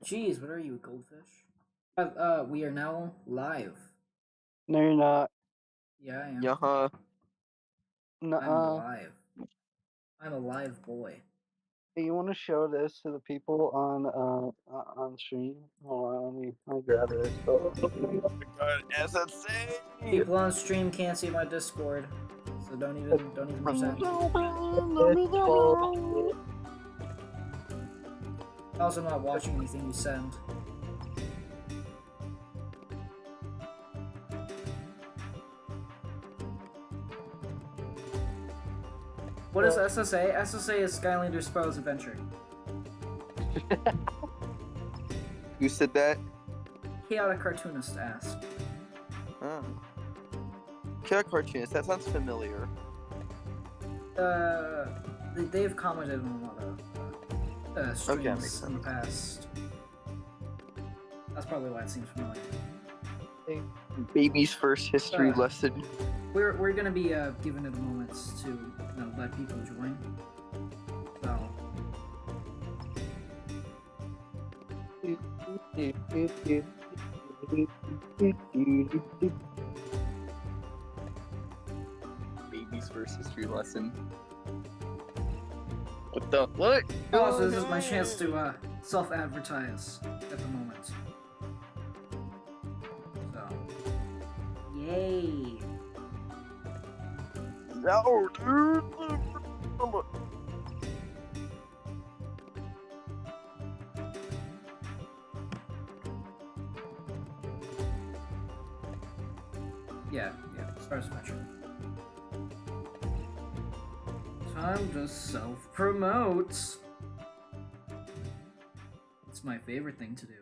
Jeez, what are you, a goldfish? We are now live. No, you're not. Yeah, I am. Yeah. I'm Nuh-uh. alive. I'm a live boy. Hey, you want to show this to the people on stream? Hold on, let me grab this. Oh my god, SSA! People on stream can't see my Discord, so don't even present. Also, not watching anything you send. What is SSA? SSA is Skylander Spell's Adventure. Who said that? Chaotic Cartoonist asked. Oh. Chaotic Cartoonist, that sounds familiar. They've commented on a lot of streams in the past. That's probably why it seems familiar. Baby's first history lesson. We're gonna be giving it a moment to let people join. So. Baby's first history lesson. What the what? Also, this is my chance to self-advertise at the moment. So, yay! No, dude. Yeah, Stars Adventure. Time to self-promote. It's my favorite thing to do.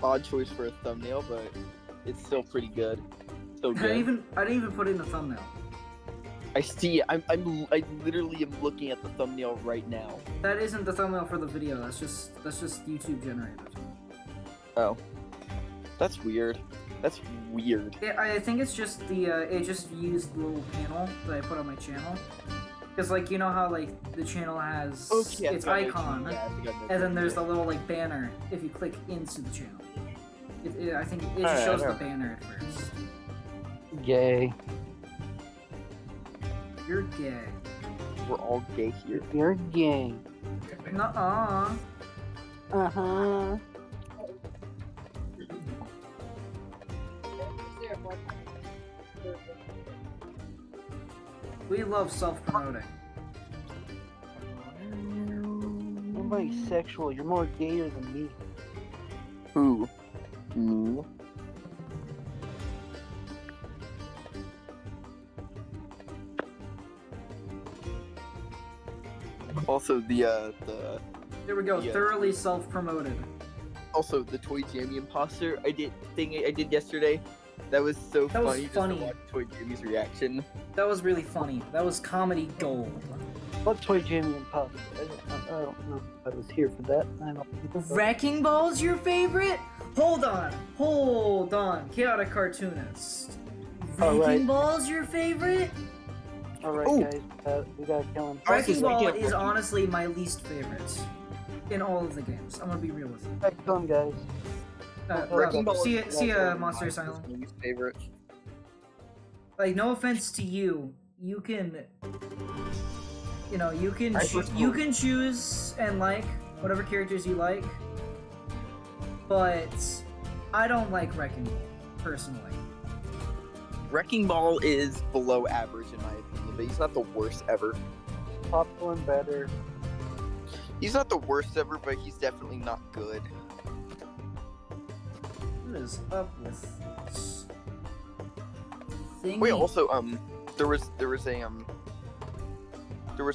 Odd choice for a thumbnail, but it's still pretty good. So good. I didn't even put in a thumbnail. I see. I literally am looking at the thumbnail right now. That isn't the thumbnail for the video. That's just YouTube generated. Oh, that's weird. That's weird. Yeah, I think it's just the it just used the little panel that I put on my channel. Because like you know how like the channel has its icon, and then there's the little like banner if you click into the channel. I think it just shows the banner at first. Gay. You're gay. We're all gay here. You're gay. Nuh-uh. Uh-huh. We love self-promoting. I'm bisexual. You're more gayer than me. Who? Me? Also, the There we go. Thoroughly self-promoted. Also, the Toy Jammy imposter I did yesterday. That was so funny. Just to watch Toy Jammy's reaction. That was really funny. That was comedy gold. What Toy Jammy imposter? I don't know if I was here for that. I don't think so. Wrecking Ball's your favorite? Hold on. Chaotic Cartoonist. Wrecking Ball's your favorite? Alright, guys, we gotta kill him. Wrecking Ball is honestly my least favorite in all of the games. I'm gonna be real with you. Alright, kill him, guys. See ya, Monster Asylum. Least favorite. Like, no offense to you, you can choose and like whatever characters you like, but I don't like Wrecking Ball personally. Wrecking Ball is below average in my opinion, but he's not the worst ever. Popcorn better. He's not the worst ever, but he's definitely not good. What is up with this thing? Wait, also, there was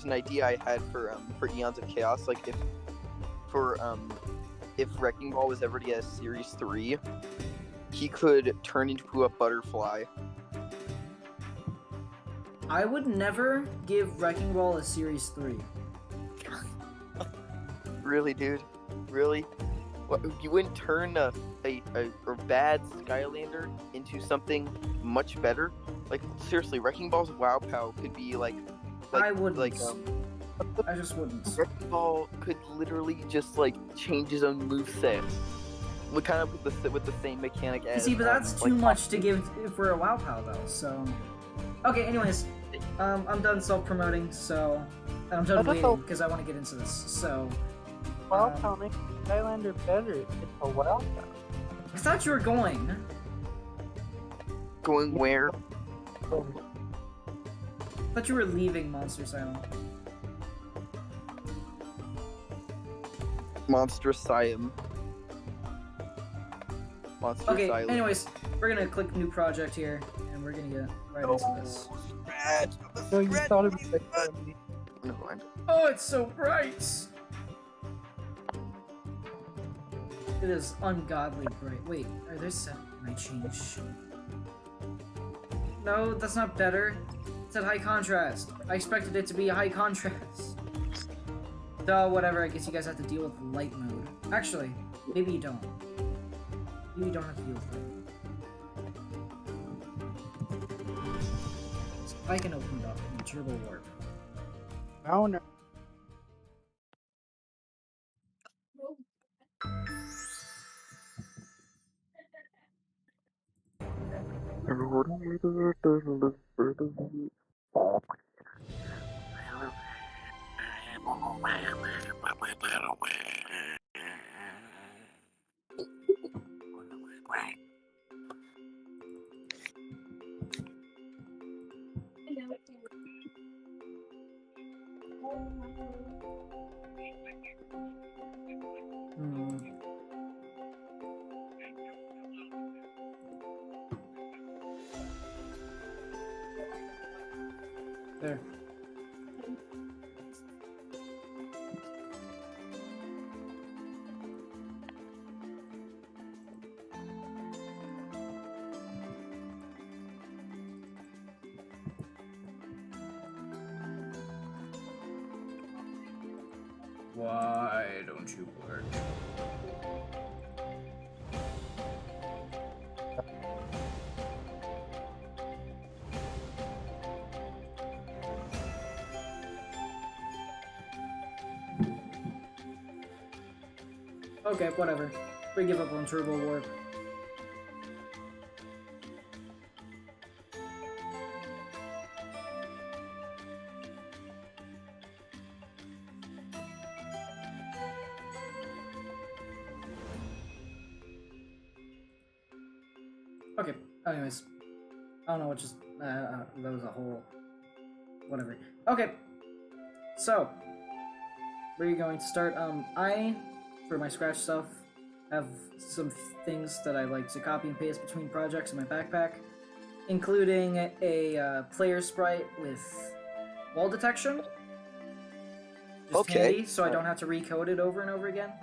an idea I had for Eons of Chaos, like if Wrecking Ball was ever to get a Series 3, he could turn into a butterfly. I would never give Wrecking Ball a Series 3. Really, dude? Really? What, you wouldn't turn a bad Skylander into something much better? Like, seriously, Wrecking Ball's WoW POW could be I wouldn't. I just wouldn't. Wrecking Ball could literally just change his own moveset. Kind of with the same mechanic as. See, but that's too much to give for a WoW POW though. So, okay. Anyways, I'm done self-promoting. So, I'm done waiting because I want to get into this. So, WoW POW makes Skylander better. It's a WoW POW. I thought you were going. Going where? I thought you were leaving Monster Asylum. Monster Asylum. Okay, anyways, we're gonna click new project here, and we're gonna get right into this. So you thought it was like No, I'm... Oh, it's so bright! It is ungodly bright. Wait, are there set? Can I change? No, that's not better. It said high contrast. I expected it to be high contrast. Duh, whatever, I guess you guys have to deal with light mode. Actually, maybe you don't. Maybe you don't have to deal with it. So I can open it up in Turbo Warp. Oh no. There. Why don't you work? Okay, whatever. We give up on Turbo Warp. Okay, anyways. I don't know what just... that was a whole... whatever. Okay. So. Where are you going to start? For my Scratch stuff, have some things that I like to copy and paste between projects in my backpack, including a player sprite with wall detection. Just handy, so I don't have to recode it over and over again.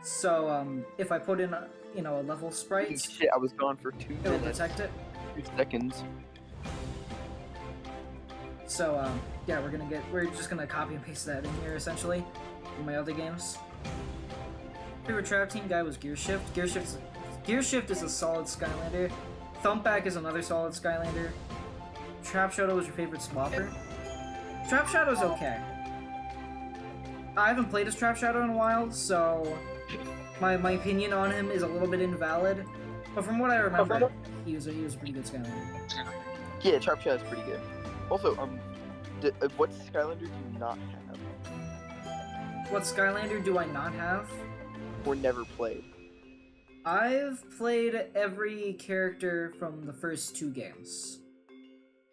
So, if I put in, a level sprite... Shit, I was gone for 2 minutes. It'll detect it. 2 seconds. So, yeah, we're just gonna copy and paste that in here, essentially, in my other games. Favorite trap team guy was Gear Shift. Gear Shift is a solid Skylander. Thumpback is another solid Skylander. Trap Shadow is your favorite swapper. Trap Shadow's okay. I haven't played as Trap Shadow in a while, so my opinion on him is a little bit invalid. But from what I remember, he was a pretty good Skylander. Yeah, Trap Shadow's pretty good. Also, what Skylander do you not have? What Skylander do I not have? Or never played? I've played every character from the first 2 games.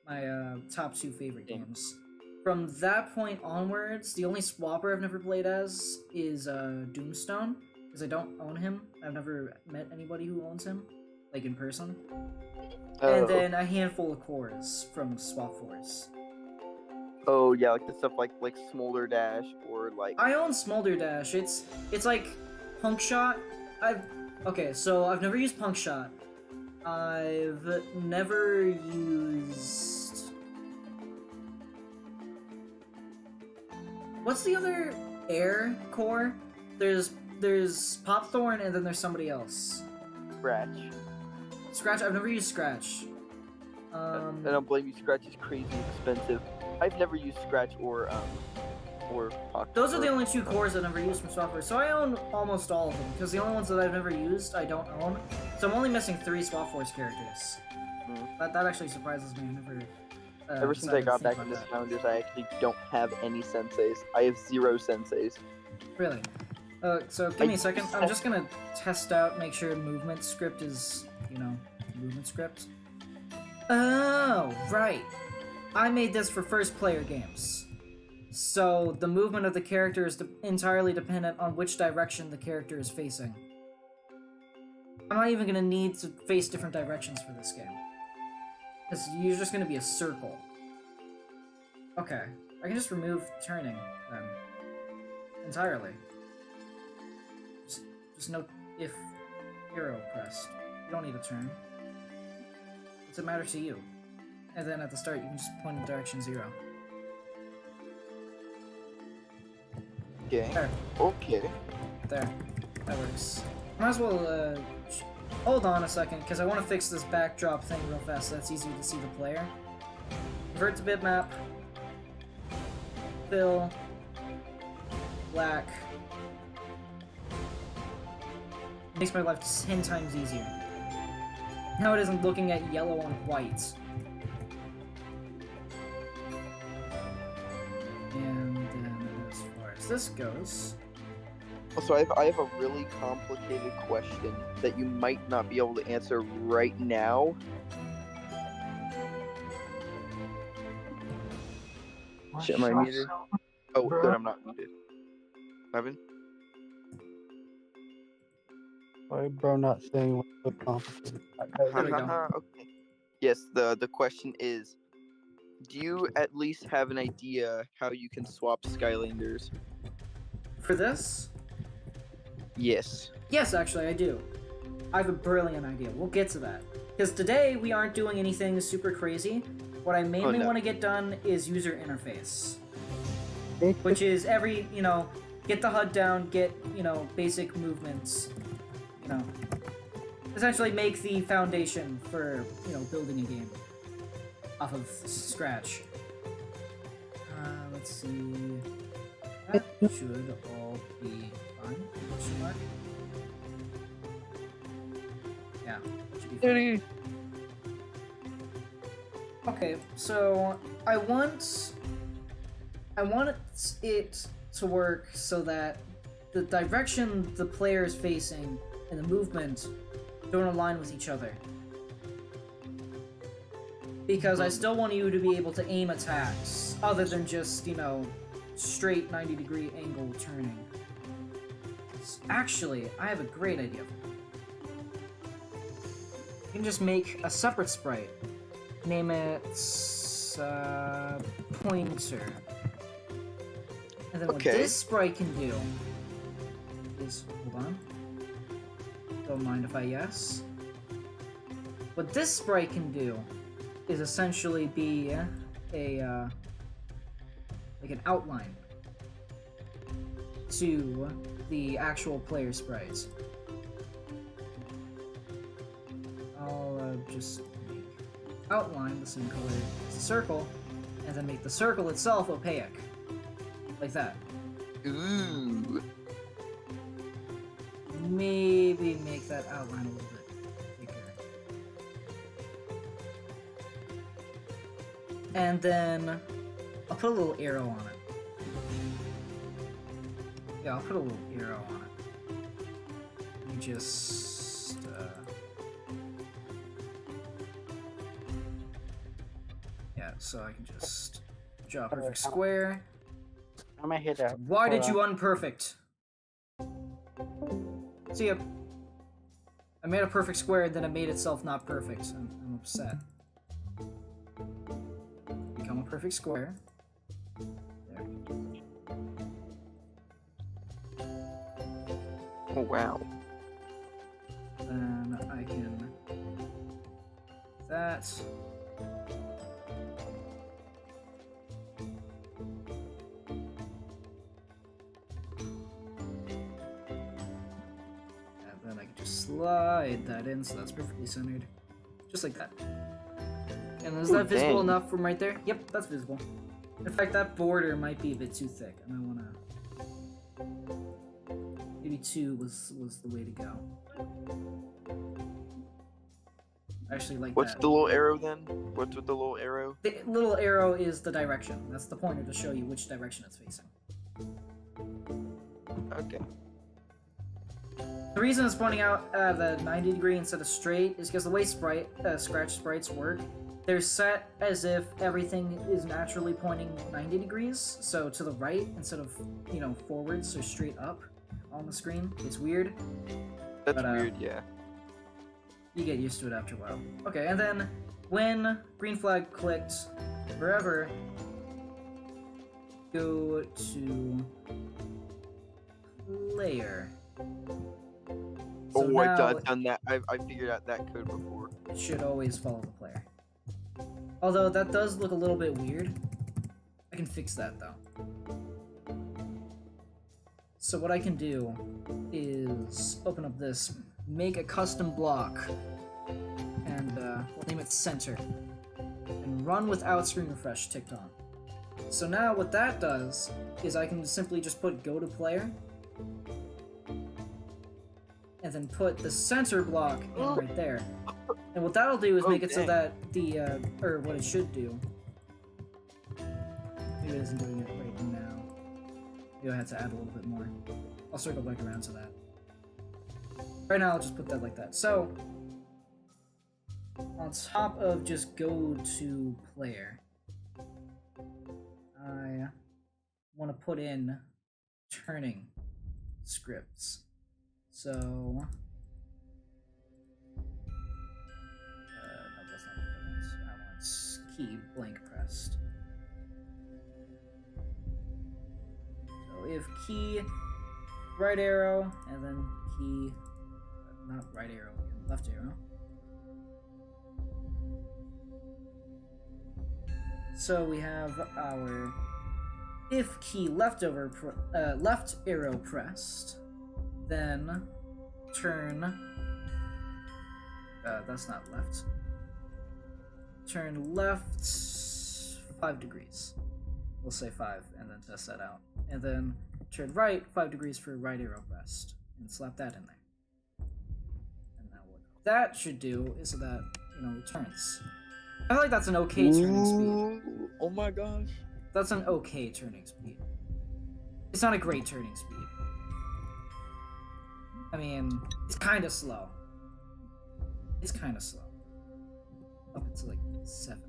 My top 2 favorite games. From that point onwards, the only swapper I've never played as is Doomstone, because I don't own him. I've never met anybody who owns him, like in person. Oh. And then a handful of cores from Swap Force. Oh yeah, like the stuff like Smolder Dash or like. I own Smolder Dash. It's like Punk Shot. Okay, so I've never used Punk Shot. I've never used What's the other air core? There's Popthorn and then there's somebody else. Scratch. Scratch. I've never used Scratch. I don't blame you. Scratch is crazy expensive. I've never used Scratch or Pocket. Those are the only 2 cores I've never used from software, so I own almost all of them, because the only ones that I've never used, I don't own. So I'm only missing 3 Swap Force characters. That actually surprises me. I never... Ever since I got back into Skylanders, I actually don't have any senseis. I have 0 senseis. Really? So give me a second. I'm just gonna test out, make sure movement script is, movement script. Oh, right. I made this for first player games. So the movement of the character is entirely dependent on which direction the character is facing. I'm not even gonna need to face different directions for this game. Because you're just gonna be a circle. Okay. I can just remove turning, then. Entirely. Just note if arrow pressed. You don't need to turn. What's it matter to you? And then at the start, you can just point in direction 0. Okay. There. Okay. There. That works. Might as well, hold on a second, because I want to fix this backdrop thing real fast so that's easier to see the player. Convert to bitmap. Fill. Black. Makes my life 10 times easier. Now it isn't looking at yellow on white. And then as far as this goes... Also, I have a really complicated question that you might not be able to answer right now. Shit, am I muted? Oh, good, I'm not muted. Evan? Why bro not saying what's so complicated? There we go. Okay. Yes, the question is, do you at least have an idea how you can swap Skylanders? For this? Yes. Yes, actually, I do. I have a brilliant idea. We'll get to that. Because today, we aren't doing anything super crazy. What I mainly want to get done is user interface. Which is get the HUD down, get, basic movements, essentially make the foundation for, building a game off of scratch. Let's see. That should all be fine. Question mark? Yeah, that should be fine. Okay, so I want it to work so that the direction the player is facing and the movement don't align with each other. Because I still want you to be able to aim attacks, other than just, straight 90-degree angle turning. Actually, I have a great idea. You can just make a separate sprite. Name it... Pointer. And then what this sprite can do is... Hold on. Don't mind if I yes. What this sprite can do is essentially be like an outline to the actual player sprites. I'll just make outline the same color as the circle, and then make the circle itself opaque. Like that. Ooh. Maybe make that outline a little bit thicker. And then I'll put a little arrow on it. Yeah, I'll put a little arrow on it. Let me just... yeah, so I can just draw a perfect square. I'm gonna hit that. Why did you unperfect? See ya. I made a perfect square, then it made itself not perfect. I'm upset. Become a perfect square. There. Oh, wow. Then I can... that. slide that in so that's perfectly centered. Just like that. And is that visible enough from right there? Yep, that's visible. In fact, that border might be a bit too thick. I might wanna... Maybe 2 was the way to go. I actually like What's that. the little arrow then? What's with the little arrow? The little arrow is the direction. That's the pointer to show you which direction it's facing. Okay. The reason it's pointing out the 90 degree instead of straight is because the way scratch sprites work, they're set as if everything is naturally pointing 90 degrees, so to the right instead of, you know, forwards, so straight up on the screen. It's weird. That's weird, yeah. You get used to it after a while. Okay, and then when green flag clicked wherever, go to player. So oh, I've done that. I figured out that code before. It should always follow the player. Although that does look a little bit weird. I can fix that though. So what I can do is open up this, make a custom block, and we'll name it center, and run without screen refresh ticked on. So now what that does is I can simply just put go to player, and then put the center block in right there. And what that'll do is make it so that the, or what it should do, maybe it isn't doing it right now. Maybe I have to add a little bit more. I'll circle back around to that. Right now, I'll just put that like that. So, on top of just go to player, I want to put in turning scripts. So, no, that's not what I want. I want key blank pressed. So if key right arrow and then key, not right arrow, left arrow. So we have our if key left arrow pressed. Then turn, that's not left, turn left 5 degrees. We'll say 5 and then test that out. And then turn right 5 degrees for right arrow pressed and slap that in there. And now what that should do is so that, you know, it turns. I feel like that's an okay turning speed. Oh my gosh. That's an okay turning speed. It's not a great turning speed. I mean, it's kind of slow. It's kind of slow. Up to like 7.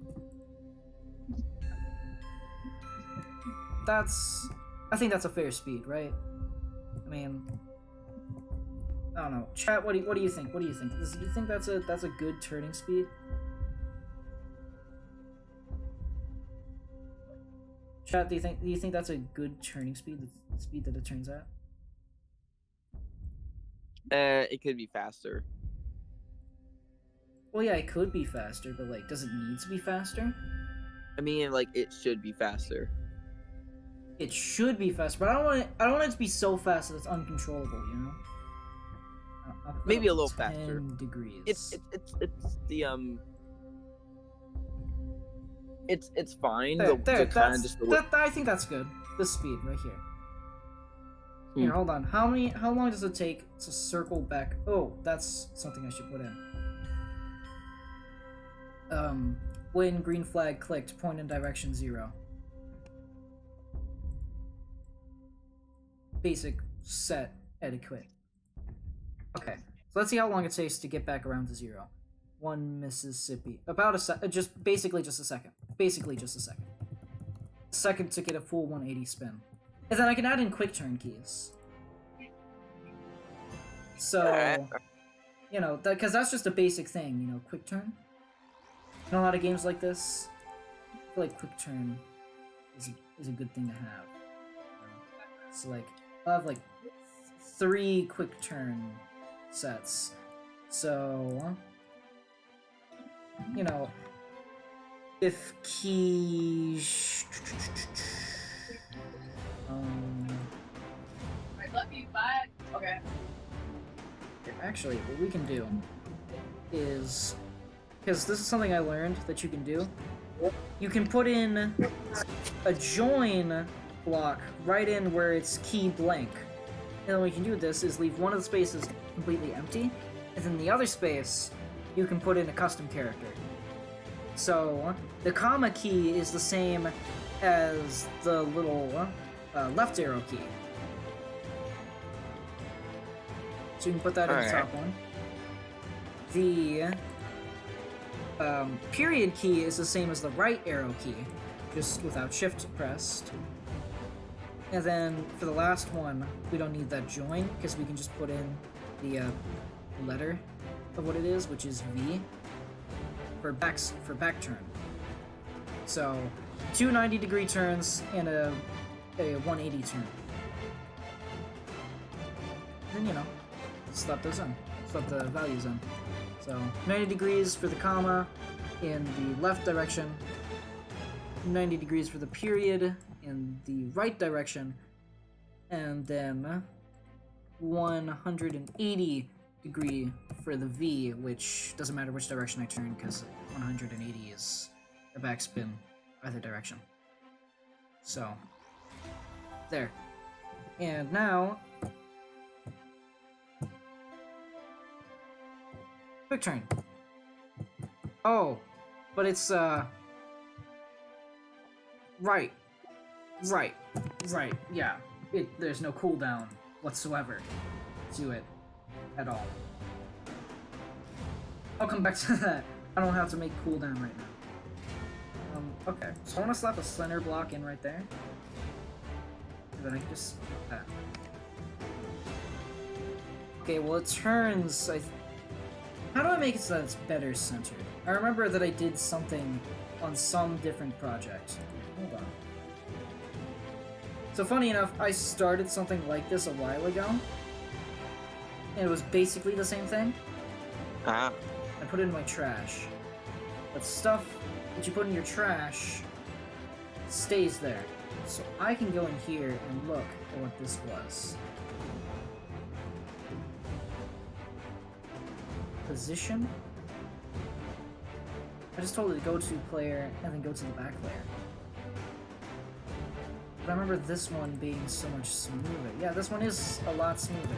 I think that's a fair speed, right? I mean, I don't know. Chat, what do you think? What do you think? Do you think that's a good turning speed? Chat, do you think that's a good turning speed? The speed that it turns at? It could be faster. Well, yeah, it could be faster, but like, does it need to be faster? I mean, like, it should be faster. It should be faster, but I don't want it to be so fast that it's uncontrollable. You know? Maybe a little 10 faster. degrees. It's the It's fine. There, I think that's good. This speed right here. Here, hold on. How long does it take to circle back? Oh, that's something I should put in. When green flag clicked, point in direction 0. Basic set etiquette. Okay, so let's see how long it takes to get back around to 0. 1 Mississippi. About a basically just a second. Basically just a second. A second to get a full 180 spin. And then I can add in quick turn keys. So, you know, because that's just a basic thing, you know, quick turn. In a lot of games like this, I feel like quick turn is a good thing to have. So, like, I'll have, like, 3 quick turn sets. So, you know, if key... I love you, bye. Okay. actually, what we can do is, because this is something I learned that you can do, you can put in a join block right in where it's key blank. And then what you can do with this is leave one of the spaces completely empty, and then the other space, you can put in a custom character. So, the comma key is the same as the little left arrow key. So you can put that in the top one. The period key is the same as the right arrow key, just without shift pressed. And then for the last one, we don't need that join, because we can just put in the letter of what it is, which is V, for back turn. So, 2 90-degree turns and a 180 turn. And then, you know, slap those in. Slap the values in. So, 90 degrees for the comma in the left direction, 90 degrees for the period in the right direction, and then 180 degree for the V, which doesn't matter which direction I turn, because 180 is a backspin either direction. So, there. And now, quick turn. Oh, but it's, right, yeah. There's no cooldown whatsoever to it at all. I'll come back to that. I don't have to make cooldown right now. Okay, so I want to slap a slender block in right there. And then I can just that. Okay, well it turns, how do I make it so that it's better centered? I remember that I did something on some different project. Hold on. So funny enough, I started something like this a while ago, and it was basically the same thing. Ah. I put it in my trash. But stuff that you put in your trash stays there. So I can go in here and look at what this was. Position? I just told it to go to player and then go to the back layer. But I remember this one being so much smoother. Yeah, this one is a lot smoother.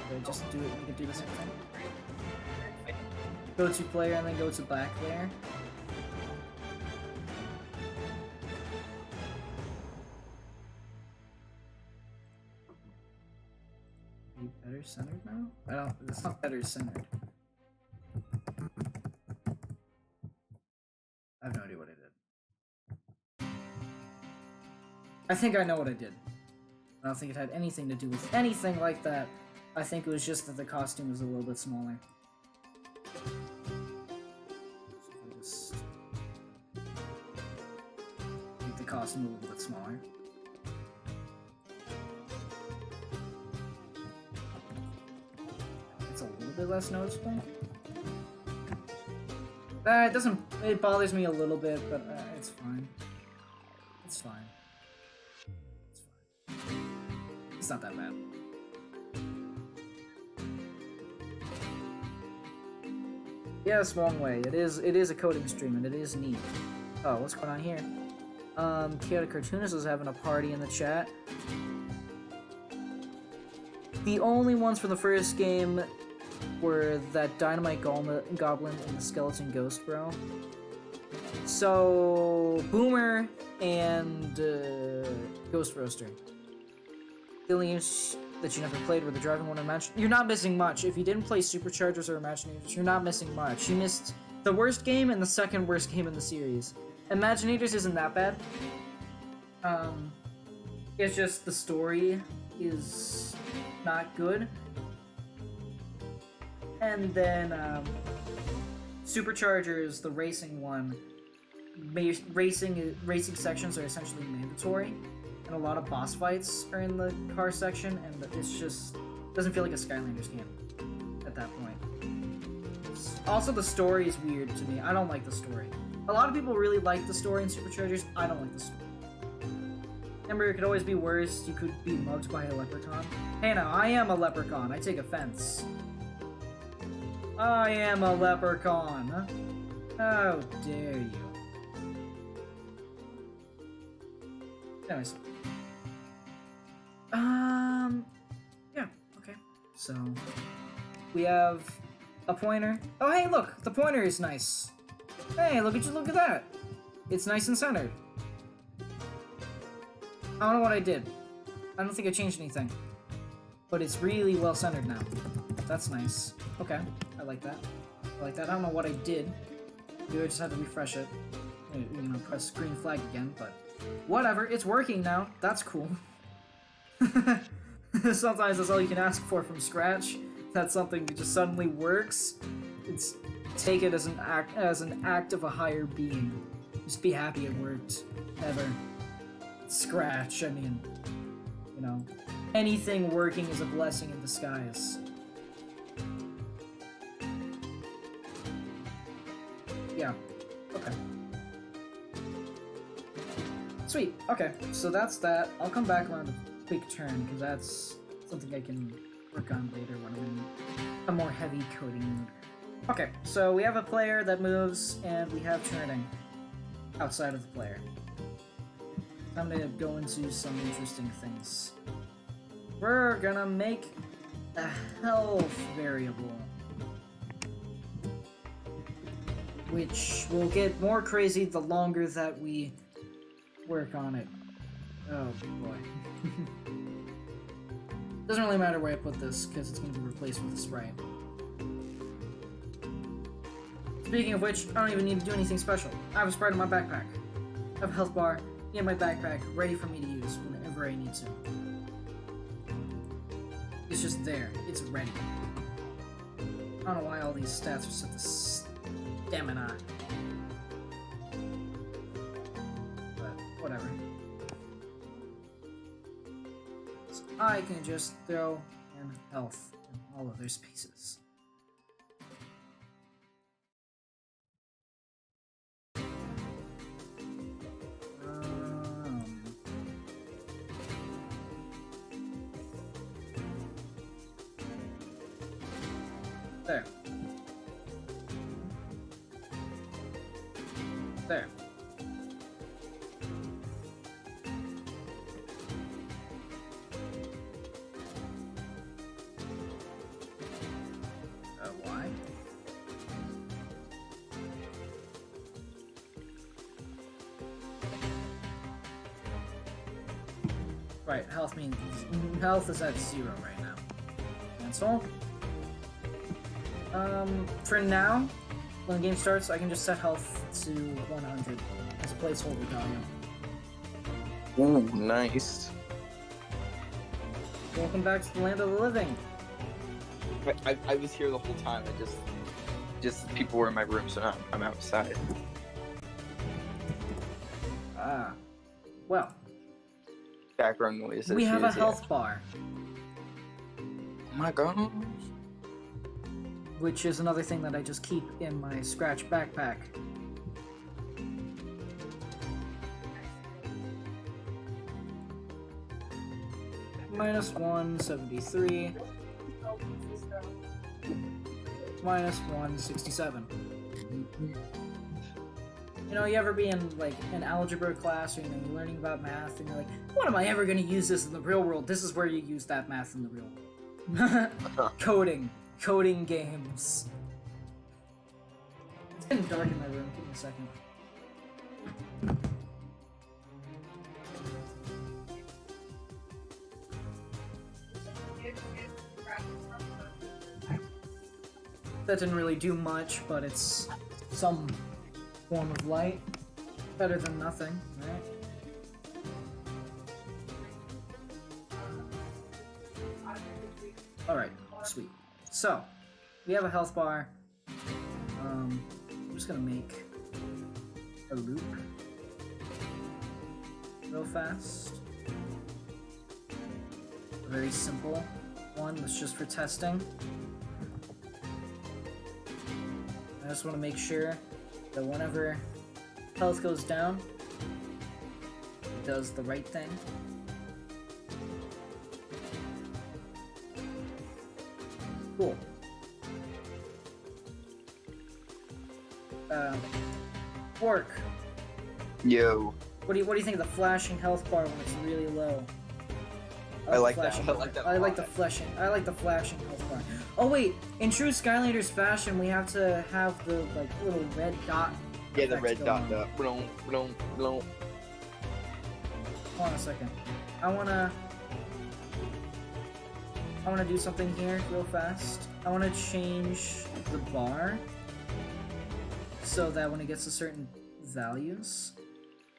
Did I just do it? We could do the same thing. Go to player and then go to back layer. Are you better centered now? It's not better centered. I have no idea what I did. I think I know what I did. I don't think it had anything to do with anything like that. I think it was just that the costume was a little bit smaller. So just make the costume a little bit smaller. It's a little bit less noticeable. It bothers me a little bit, but it's fine. It's fine. It's fine. It's not that bad. Yes, wrong way. It is a coding stream, and it is neat. Oh, what's going on here? Chaotic Cartoonist is having a party in the chat. The only ones from the first game were that Dynamite Goblin and the Skeleton Ghost Bro. So, Boomer and Ghost Roaster. The only games that you never played were the Driving One and You're not missing much. If you didn't play Superchargers or Imaginators, you're not missing much. You missed the worst game and the second worst game in the series. Imaginators isn't that bad. It's just the story is not good. And then, Superchargers, the racing one, racing sections are essentially mandatory, and a lot of boss fights are in the car section, and it's just doesn't feel like a Skylanders game at that point. Also, the story is weird to me. I don't like the story. A lot of people really like the story in Superchargers. I don't like the story. Remember, it could always be worse. You could be mugged by a leprechaun. Hey now, I am a leprechaun. I take offense. I am a leprechaun. How dare you? Anyways. Yeah, okay. So, we have a pointer. Oh, hey, look! The pointer is nice. Hey, look at that! It's nice and centered. I don't know what I did. I don't think I changed anything. But it's really well centered now. That's nice. Okay, I like that. I like that. I don't know what I did. Maybe I just had to refresh it. You know, press green flag again, but whatever. It's working now. That's cool. Sometimes that's all you can ask for from scratch. That something just suddenly works. It's take it as an act of a higher being. Just be happy it worked. Ever. Scratch, I mean, you know, anything working is a blessing in disguise. Yeah, okay. Sweet, okay, so that's that. I'll come back around a quick turn, because that's something I can work on later when I'm in a more heavy coding mood. Okay, so we have a player that moves, and we have turning outside of the player. I'm gonna go into some interesting things. We're gonna make a health variable, which will get more crazy the longer that we work on it. Oh boy. Doesn't really matter where I put this, because it's gonna be replaced with a sprite. Speaking of which, I don't even need to do anything special. I have a sprite in my backpack. I have a health bar in my backpack, ready for me to use whenever I need to. It's just there. It's ready. I don't know why all these stats are set to stamina. But, whatever. So I can just throw in health in all of their spaces. There. There. Why? Right, health means health is at 0 right now. Cancel. For now, when the game starts, I can just set health to 100 as a placeholder value. Ooh, nice. Welcome back to the land of the living. I was here the whole time. Just people were in my room, so now I'm outside. Ah, well. Background noise. We have a health bar. Oh my god. Which is another thing that I just keep in my scratch backpack. Minus 173. Minus 167. You know, you ever be in, like, an algebra class, or, you know, you're learning about math, and you're like, when am I ever going to use this in the real world? This is where you use that math in the real world. Coding games. It's getting dark in my room. Give me a second. That didn't really do much, but it's some form of light. Better than nothing, right? Alright, sweet. So, we have a health bar. I'm just gonna make a loop real fast. A very simple one that's just for testing. I just want to make sure that whenever health goes down, does the right thing. Cool. Work. Yo. What do you think of the flashing health bar when it's really low? I like that. flashing I like that. I like the flashing health bar. Oh wait, in true Skylanders fashion, we have to have the like little red dot. Yeah, the red dot. on. Hold on a second. I wanna do something here real fast. I wanna change the bar so that when it gets to certain values,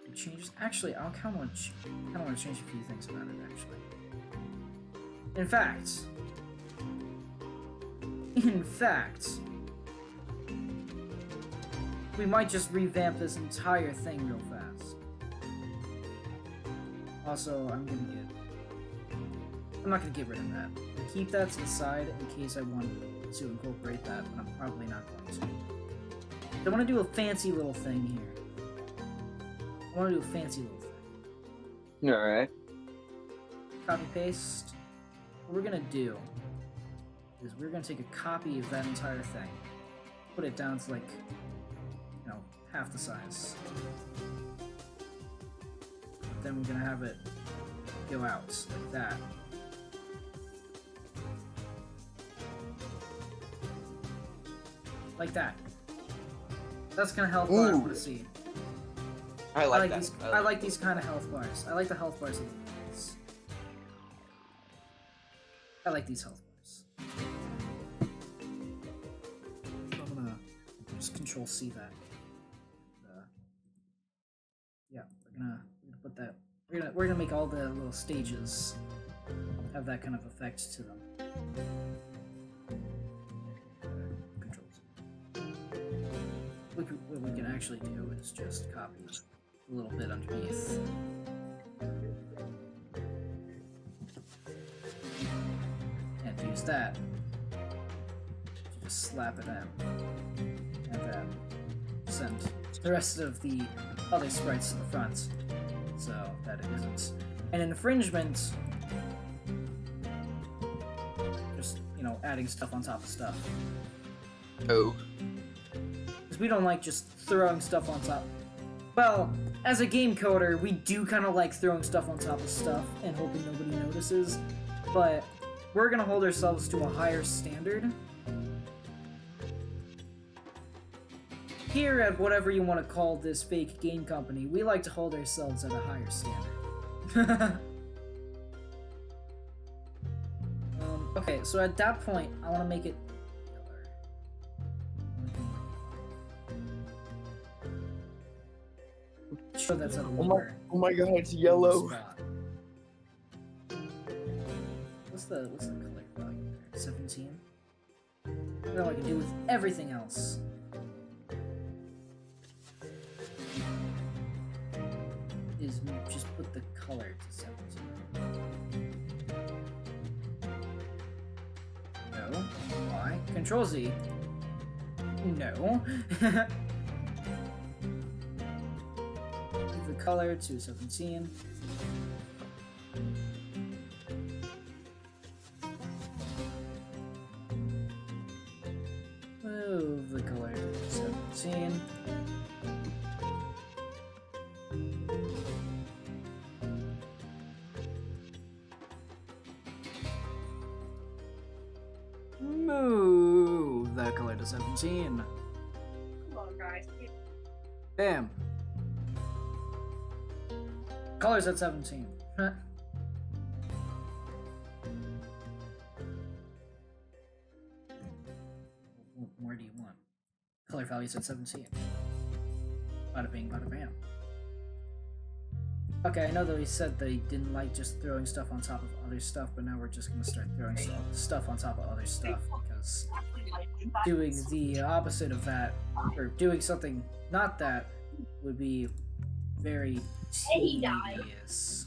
it changes. Actually, I kind of want to change a few things about it. Actually, in fact, we might just revamp this entire thing real fast. Also, I'm not gonna get rid of that. I'll keep that to the side in case I want to incorporate that, but I'm probably not going to. I want to do a fancy little thing here. Alright. Copy paste. What we're gonna do is we're gonna take a copy of that entire thing, put it down to like, you know, half the size. Then we're gonna have it go out like that. Like that. That's gonna help what I want to see. I like that. I like these kind of health bars. I like the health bars. I like these health bars. I'm gonna just Control C that. Yeah, we're gonna put that. We're gonna make all the little stages have that kind of effect to them. Control C. What we can actually do is just copy a little bit underneath. And use that to just slap it in. And then send the rest of the other sprites to the front so that it isn't an infringement. Just, you know, adding stuff on top of stuff. Oh. Because we don't like just throwing stuff on top. Well, as a game coder, we do kind of like throwing stuff on top of stuff and hoping nobody notices, but we're gonna hold ourselves to a higher standard. Here at whatever you want to call this fake game company, we like to hold ourselves at a higher standard. Okay, so at that point, I want to make it sure that's a lower. Oh my god, it's yellow. Spot. What's the color value there? 17? I don't know what I can do with everything else. Is just put the color to 17. No. Why? Control Z. No. The color to 17. Move the color to 17. Move that color to 17. Come on, guys. Bam. Color's at 17. Huh. What more do you want? Color value's at 17. Bada bing, bada bam. Okay, I know that we said they didn't like just throwing stuff on top of other stuff, but now we're just gonna start throwing stuff on top of other stuff, because doing the opposite of that, or doing something not that, would be very tedious.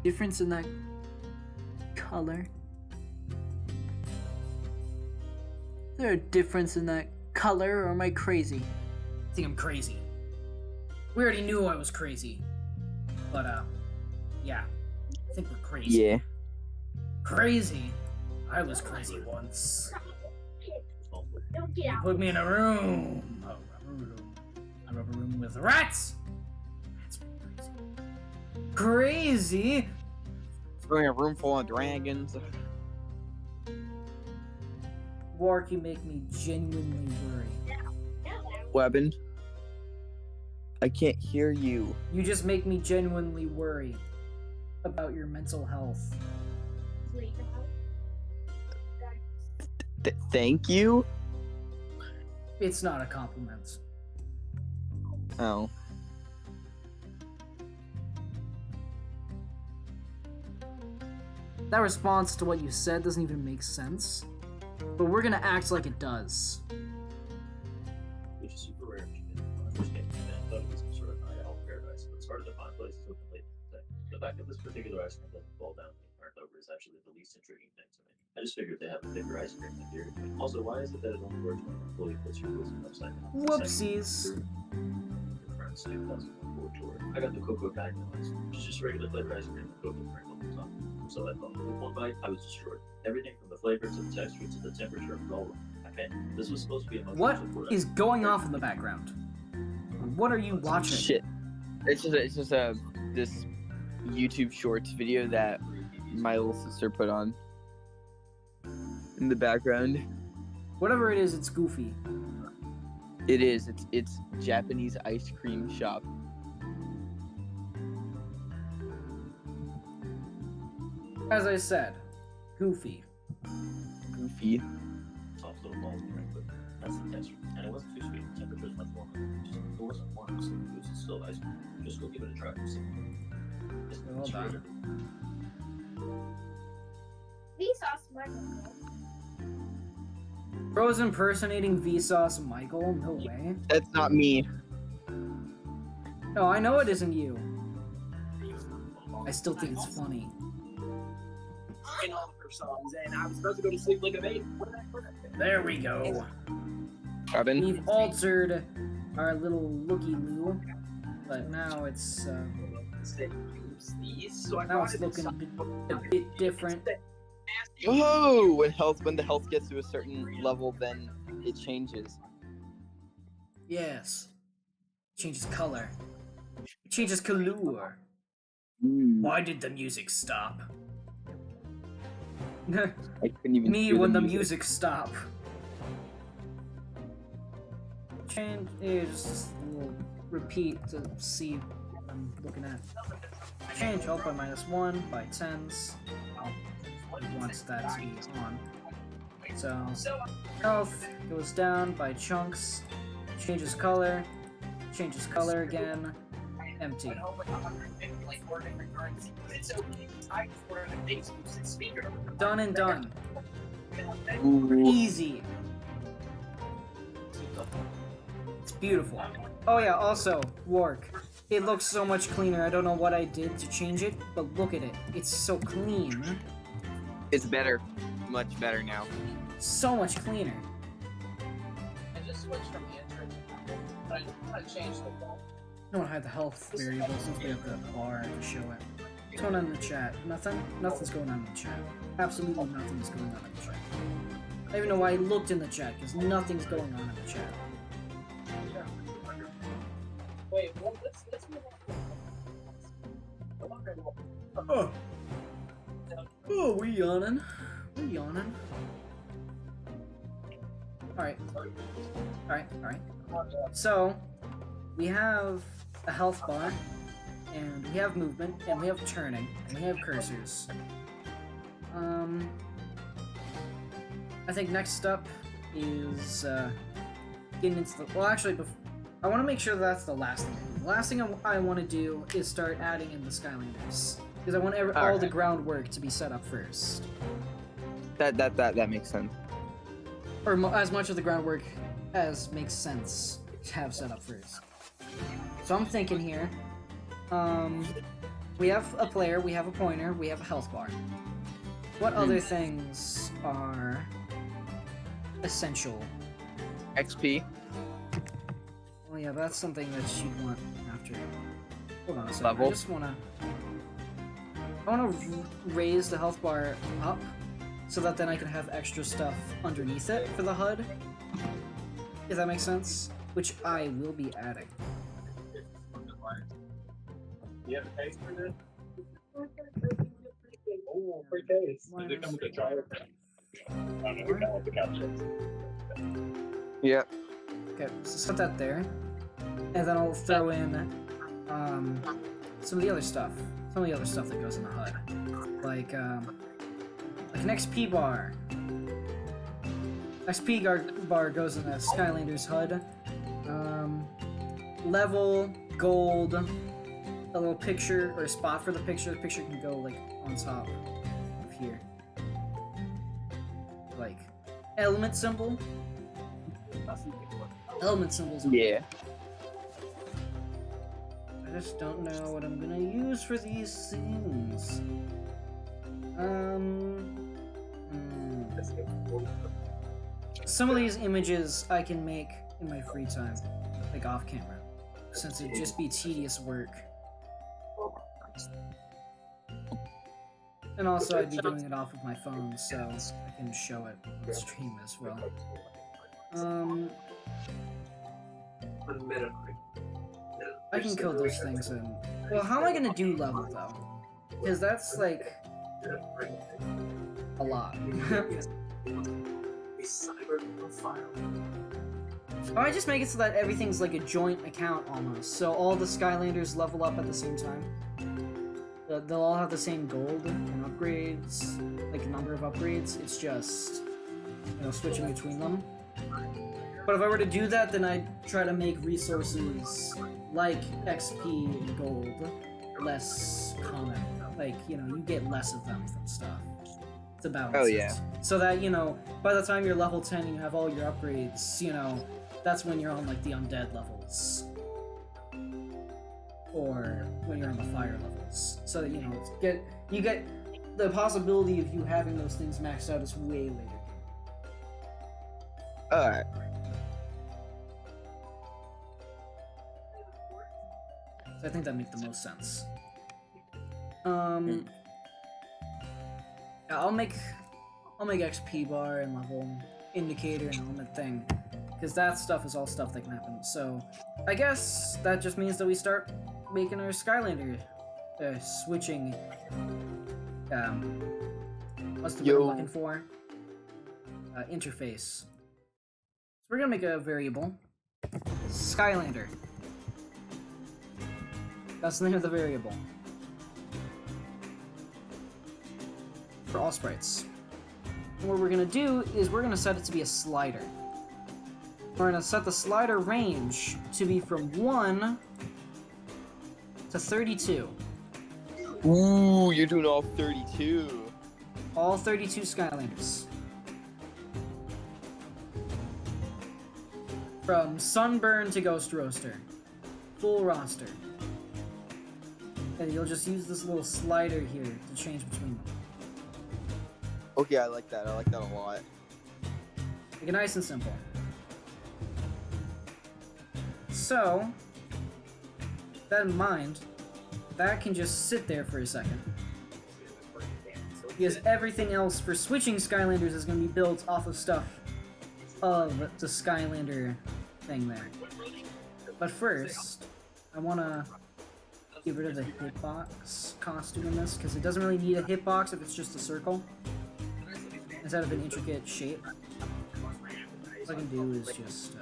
Difference in that color. there a difference in that color, or am I crazy? I think I'm crazy. We already knew I was crazy. But, yeah. I think we're crazy. Yeah. Crazy? I was crazy once. You put me in a room. A rubber room with rats. That's crazy. Crazy? We're in a room full of dragons. Wark, you make me genuinely worried. Weapon. I can't hear you. You just make me genuinely worried about your mental health. Thank you? It's not a compliment. Oh. That response to what you said doesn't even make sense, but we're gonna act like it does. Which is super rare. I thought it was some sort of night owl paradise, but it's hard to find places open late in the day. The fact that this particular ice cream doesn't fall down when turned over is actually the least intriguing thing to me. I just figured they have a bigger ice cream than here. Also, why is it that it only works when an employee puts your wheels upside down? Whoopsies. Your friend's 2004 tour. I got the Cocoa Diamond ice cream, which is just regular flavored ice cream with cocoa sprinkled on top. So I thought, with one bite, I was destroyed. Everything from the flavor to the texture to the temperature was all wrong. Man, this was supposed to be a What is going off in the background? What are you watching? Shit. It's just this YouTube Shorts video that my little sister put on in the background. Whatever it is, it's goofy. It is. It's Japanese ice cream shop. As I said, goofy. Goofy. Soft little balls of drink, but that's the texture. And it wasn't too sweet. The temperature was much warmer. It wasn't warm, so it was still ice cream. Just go give it a try. Well done. Vsauce Michael. Bro's impersonating Vsauce Michael? No way. That's not me. No, I know it isn't you. I still think it's funny. In all of her songs, and I was supposed to go to sleep like a baby. There we go. Robin. We've altered our little looky-loo, but now it's now it's looking a bit different. Oh, when the health gets to a certain level, then it changes. Yes. Changes color. It changes color. Why did the music stop? I couldn't even Me hear when the music stop. Change just a little repeat to see what I'm looking at. Change health by -1 by tens. He wants that to be on. So health goes down by chunks. Changes color again. Empty. Done and done. Easy. It's beautiful. Oh yeah, also, Wark. It looks so much cleaner. I don't know what I did to change it, but look at it. It's so clean. It's better. Much better now. So much cleaner. I just switched from Android to Apple, but I changed the wall. I don't hide the health variable since we have the bar to show it. What's going on in the chat? Nothing? Nothing's going on in the chat. Absolutely nothing's going on in the chat. I don't even know why I looked in the chat, because nothing's going on in the chat. Wait, well, let's move on. Oh. Oh, we yawning. We yawning. Alright. Alright. So, we have a health bar, and we have movement, and we have turning, and we have cursors. I think next up is, getting into the... Well, actually, I want to make sure that's the last thing. The last thing I want to do is start adding in the Skylanders. Because I want all the groundwork to be set up first. That makes sense. Or as much of the groundwork as makes sense to have set up first. So I'm thinking here, we have a player, we have a pointer, we have a health bar. What other things are essential. XP. Well, yeah, that's something that she'd want after. Hold on a second. Level. I wanna raise the health bar up, so that then I can have extra stuff underneath it for the HUD. If that makes sense. Which I will be adding. You have to pay for this? Oh, free case. Does it come with a jar? I don't know, we got the captions. Yeah. Okay, so set that there. And then I'll throw in some of the other stuff. Some of the other stuff that goes in the HUD. Like an XP bar. Bar goes in the Skylander's HUD. Level, gold, a little picture, or a spot for the picture. The picture can go, like, on top of here. Like, element symbol. Element symbols. Yeah. I just don't know what I'm gonna use for these things. Some of these images I can make in my free time, like off camera, since it'd just be tedious work. And also I'd be doing it off of my phone, so I can show it on stream as well. I can code those things in. Well, how am I gonna do level though? Because that's like a lot. I just make it so that everything's like a joint account almost, so all the Skylanders level up at the same time. They'll all have the same gold and upgrades, like a number of upgrades. It's just, you know, switching between them. But if I were to do that, then I'd try to make resources like XP and gold less common. Like, you know, you get less of them from stuff to balance Oh, yeah. it. So that, you know, by the time you're level 10 and you have all your upgrades, you know, that's when you're on, like, the undead levels. Or when you're on the fire levels. So that, you know, you get the possibility of you having those things maxed out is way later. Alright. So I think that makes the most sense. Yeah, I'll make XP bar and level indicator and element thing, because that stuff is all stuff that can happen. So I guess that just means that we start making our Skylander switching. What's the word I'm looking for? Interface. So we're gonna make a variable, Skylander. That's the name of the variable. For all sprites. And what we're gonna do is we're gonna set it to be a slider. We're gonna set the slider range to be from 1 to 32. Ooh, you're doing all 32. All 32 Skylanders. From Sunburn to Ghost Roaster. Full roster. And you'll just use this little slider here to change between them. Okay, I like that. I like that a lot. Make it nice and simple. So, with that in mind, that can just sit there for a second. Because everything else for switching Skylanders is going to be built off of stuff of the Skylander thing there. But first, I want to get rid of the hitbox costume in this, because it doesn't really need a hitbox if it's just a circle instead of an intricate shape. What I can do is just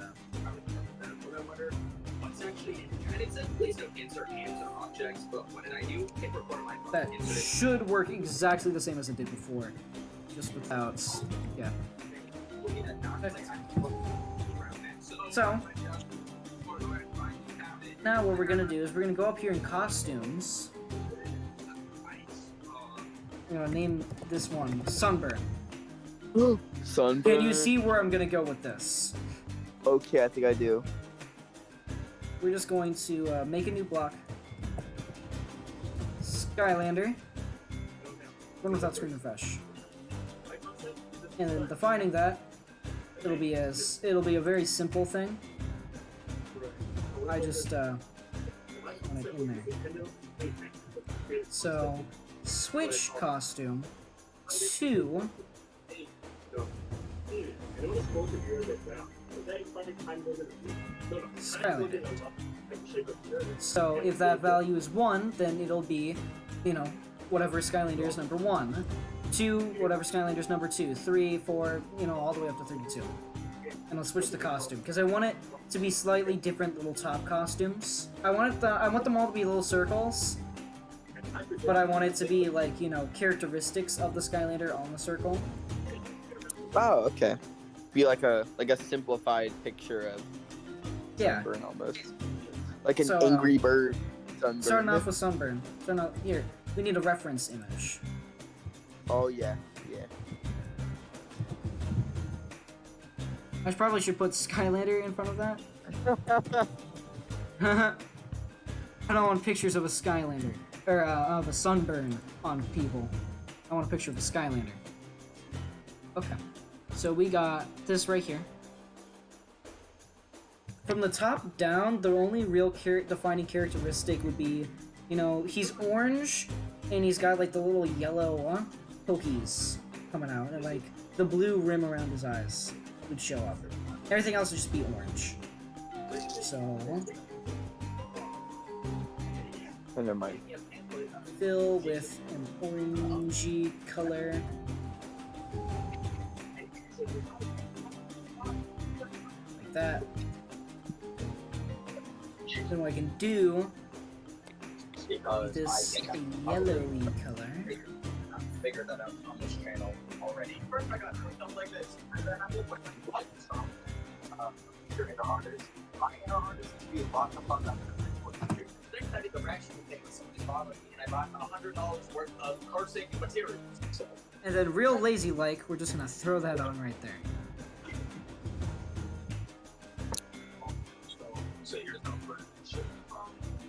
that should work exactly the same as it did before, just without, yeah. So now what we're gonna do is we're gonna go up here in costumes. I'm gonna name this one Sunburn. Sunburn. Can you see where I'm gonna go with this? Okay, I think I do. We're just going to make a new block. Skylander. Run without screen refresh. And then defining that, it'll be a very simple thing. I just want it in there. So switch costume to Skylander. So if that value is 1, then it'll be, you know, whatever Skylander is number 1. 2, whatever Skylander is number 2. 3, 4, you know, all the way up to 32. And I'll switch the costume because I want it to be slightly different little top costumes. I want them all to be little circles, but I want it to be like, you know, characteristics of the Skylander on the circle. Oh, okay. Be like a simplified picture of Sunburn almost. Like an angry bird. Sunburn. Starting off with Sunburn. Here, we need a reference image. Oh yeah, yeah. I probably should put Skylander in front of that. I don't want pictures of a Skylander or of a Sunburn on people. I want a picture of a Skylander. Okay, so we got this right here. From the top down, the only real defining characteristic would be, you know, he's orange and he's got like the little yellow pokies coming out, and like the blue rim around his eyes would show up. Everything else would just be orange. So Never mind. Fill with an orangey color. Like that. Then what I can do with this yellowy color. Figured that out on this channel already. First, I got stuff like this, and then I will put some your inner artist. My inner artist is to be a lot of fun. Next time I did the reaction thing with somebody's bothering me, and I bought $100 worth of car safety materials. So. And then, real lazy like, we're just gonna throw that on right there. So here's no further shit.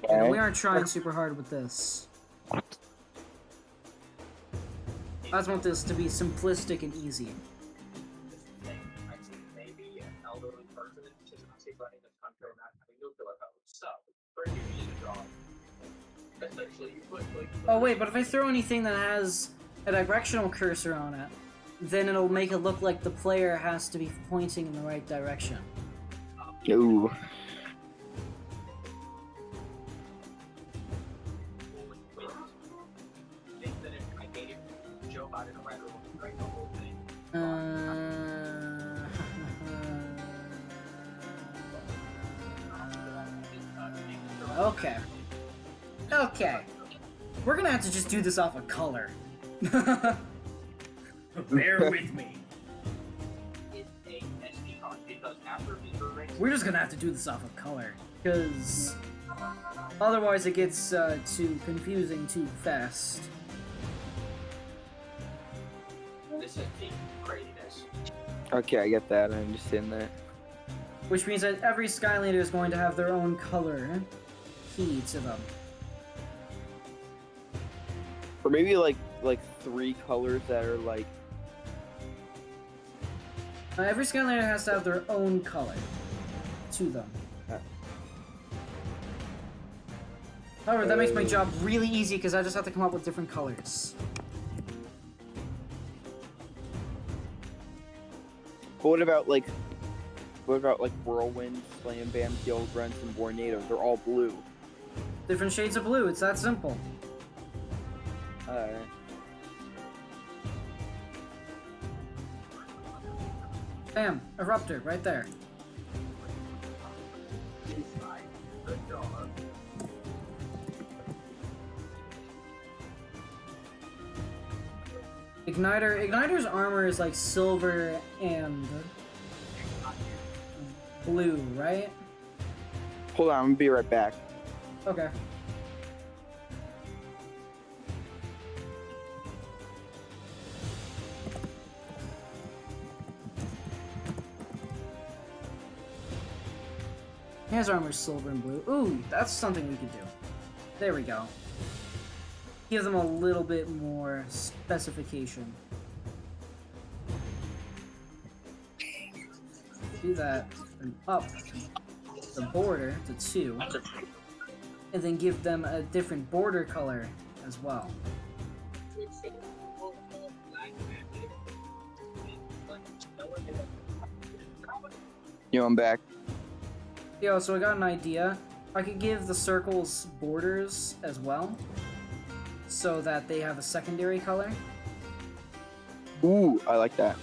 And we aren't trying super hard with this. I just want this to be simplistic and easy. Maybe an elderly person is actually running this country not having nuclear power. So, for you to draw, essentially you put like. Oh wait, but if I throw anything that has a directional cursor on it, then it'll make it look like the player has to be pointing in the right direction. Ooh. Okay. Okay. We're gonna have to just do this off of color. Bear with me. We're just gonna have to do this off of color, because otherwise it gets too confusing too fast. This is deep craziness. Okay, I get that. I understand that. Which means that every Skylander is going to have their own color key to them. Or maybe like 3 colors that are like. Every Skylander has to have their own color to them. However, that makes my job really easy because I just have to come up with different colors. But what about like Whirlwind, Slam Bam, Gale Grunts, and Vornado? They're all blue. Different shades of blue, it's that simple. Bam, Eruptor, right there. Igniter's armor is like silver and blue, right? Hold on, I'm gonna be right back. Okay. His armor's silver and blue. Ooh, that's something we could do. There we go. Give them a little bit more specification. do that and up the border to 2, and then give them a different border color as well. Yo, I'm back. Yo, so I got an idea. I could give the circles borders as well, so that they have a secondary color. Ooh, I like that.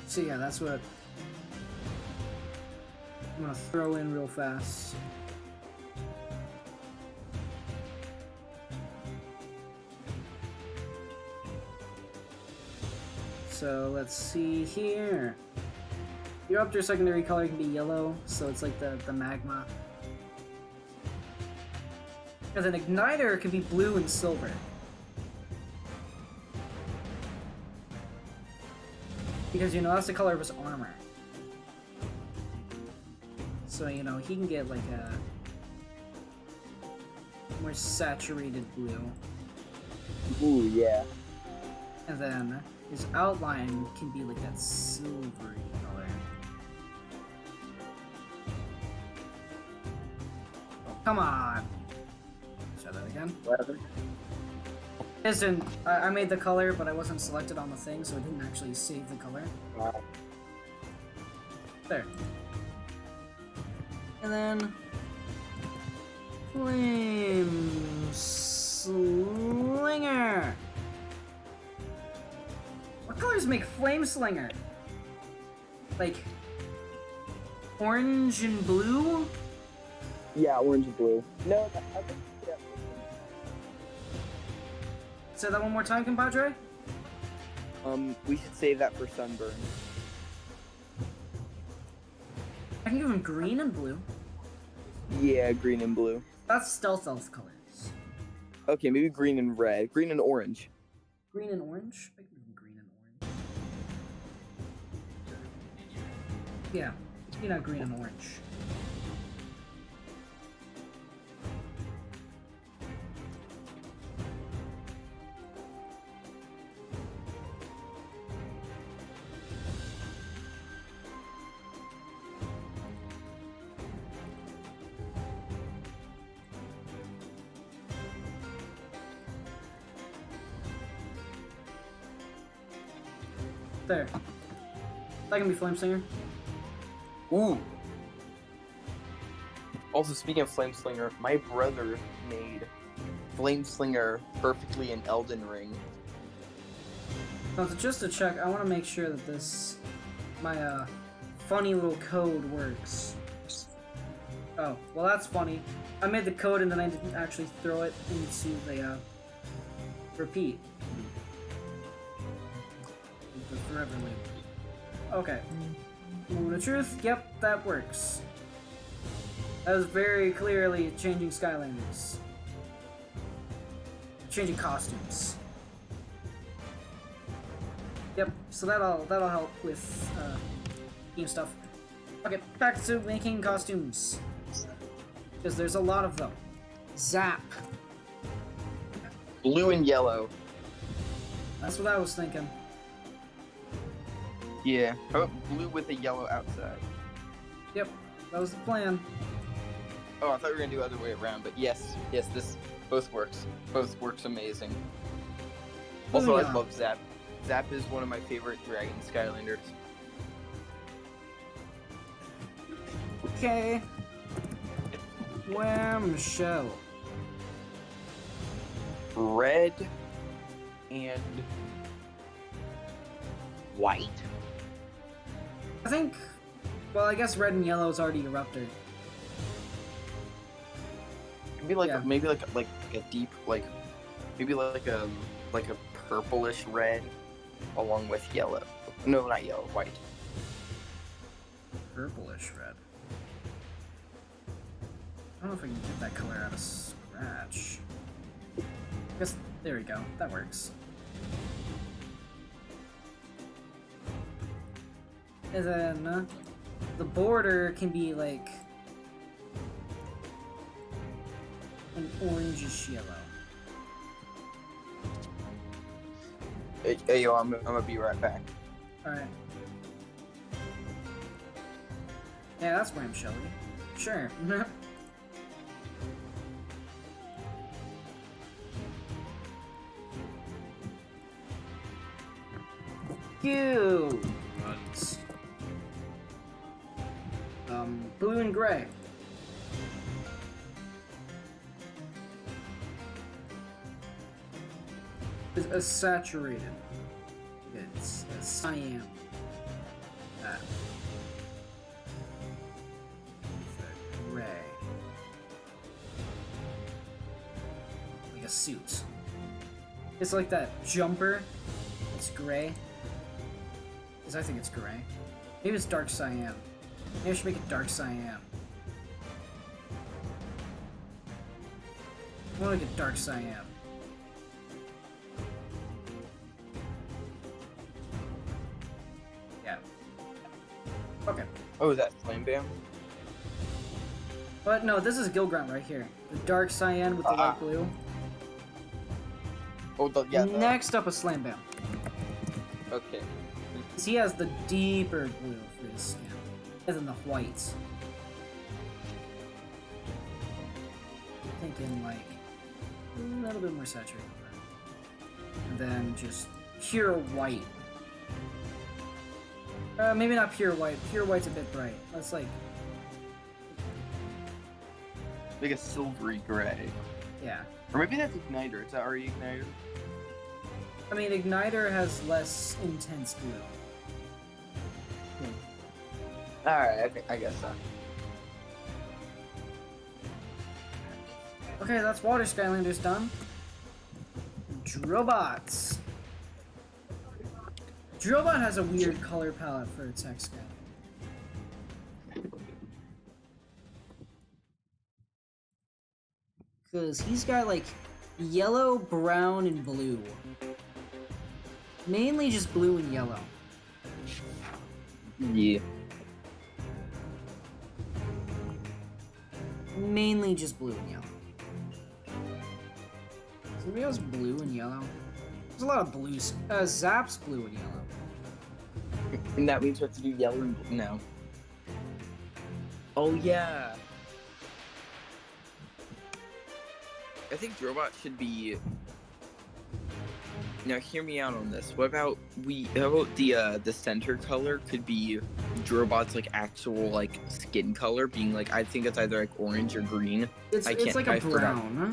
So yeah, that's what I'm gonna throw in real fast. So let's see here. Your up to secondary color can be yellow, so it's like the magma. As an igniter, it can be blue and silver. Because, you know, that's the color of his armor. So, you know, he can get like a more saturated blue. Ooh, yeah. And then his outline can be like that silvery color. Come on! Try that again. Whatever. Listen, I made the color, but I wasn't selected on the thing, so it didn't actually save the color. Wow. There. And then... Flame Slinger! What colors make Flame Slinger? Like... orange and blue? Yeah, orange and blue. No, I think yeah. Say that one more time, compadre? We should save that for sunburn. I can give him green and blue. Yeah, green and blue. That's stealth elf colors. Okay, maybe green and red. Green and orange. Green and orange? I can give him green and orange. Yeah, you know, green and orange. There. That can be Flame Slinger. Ooh. Also, speaking of Flame Slinger, my brother made Flame Slinger perfectly in Elden Ring. Now, just to check, I want to make sure that this, my funny little code works. Oh, well that's funny. I made the code and then I didn't actually throw it into the repeat. The forever loop. Okay. Moment of truth, yep, that works. That was very clearly changing Skylanders. Changing costumes. Yep, so that'll help with game stuff. Okay, back to making costumes. Because there's a lot of them. Zap. Blue and yellow. That's what I was thinking. Yeah. How about blue with a yellow outside? Yep, that was the plan. Oh, I thought we were gonna do the other way around, but yes, this both works. Both works amazing. Also, Yeah. I love Zap. Zap is one of my favorite Dragon Skylanders. Okay. Wham shell. Red and white. I think, well, I guess red and yellow is already erupted. Maybe like Yeah. maybe like a deep maybe like a purplish red along with yellow. No, not yellow, white. Purplish red. I don't know if I can get that color out of scratch. I guess, there we go, that works. And then the border can be like an orangish yellow. Hey, yo, I'm gonna be right back. Alright. Yeah, that's ramshelly. Sure. Ew. Blue and gray. It's a saturated. It's a cyan. That. It's a gray. Like a suit. It's like that jumper. It's gray. Because I think it's gray. Maybe it's dark cyan. Maybe I should make it dark cyan. I want to get dark cyan. Yeah. Okay. Oh, is that Flame Bam? But no, this is Gilgrunt right here. The dark cyan with the light blue. Oh, yeah. Next up, a Slam Bam. Okay. He has the deeper blue for his skin, other than the white. Thinking like a little bit more saturated, and then just pure white. Maybe not pure white. Pure white's a bit bright. That's like a silvery gray. Yeah. Or maybe that's Igniter. Is that already Igniter? I mean, Igniter has less intense blue. Alright, I guess so. Okay, that's Water Skylanders done. Drillbots. Drillbot has a weird color palette for its X Skylander. Because he's got like yellow, brown, and blue. Mainly just blue and yellow. Yeah. Mainly just blue and yellow. Somebody else blue and yellow? There's a lot of blues. Zap's blue and yellow. And that means we have to do yellow and blue now. Oh, yeah. I think Drobot should be... Now, hear me out on this. What about the center color could be Drobot's like actual like skin color, being like I think it's either like orange or green. It's like a brown, huh?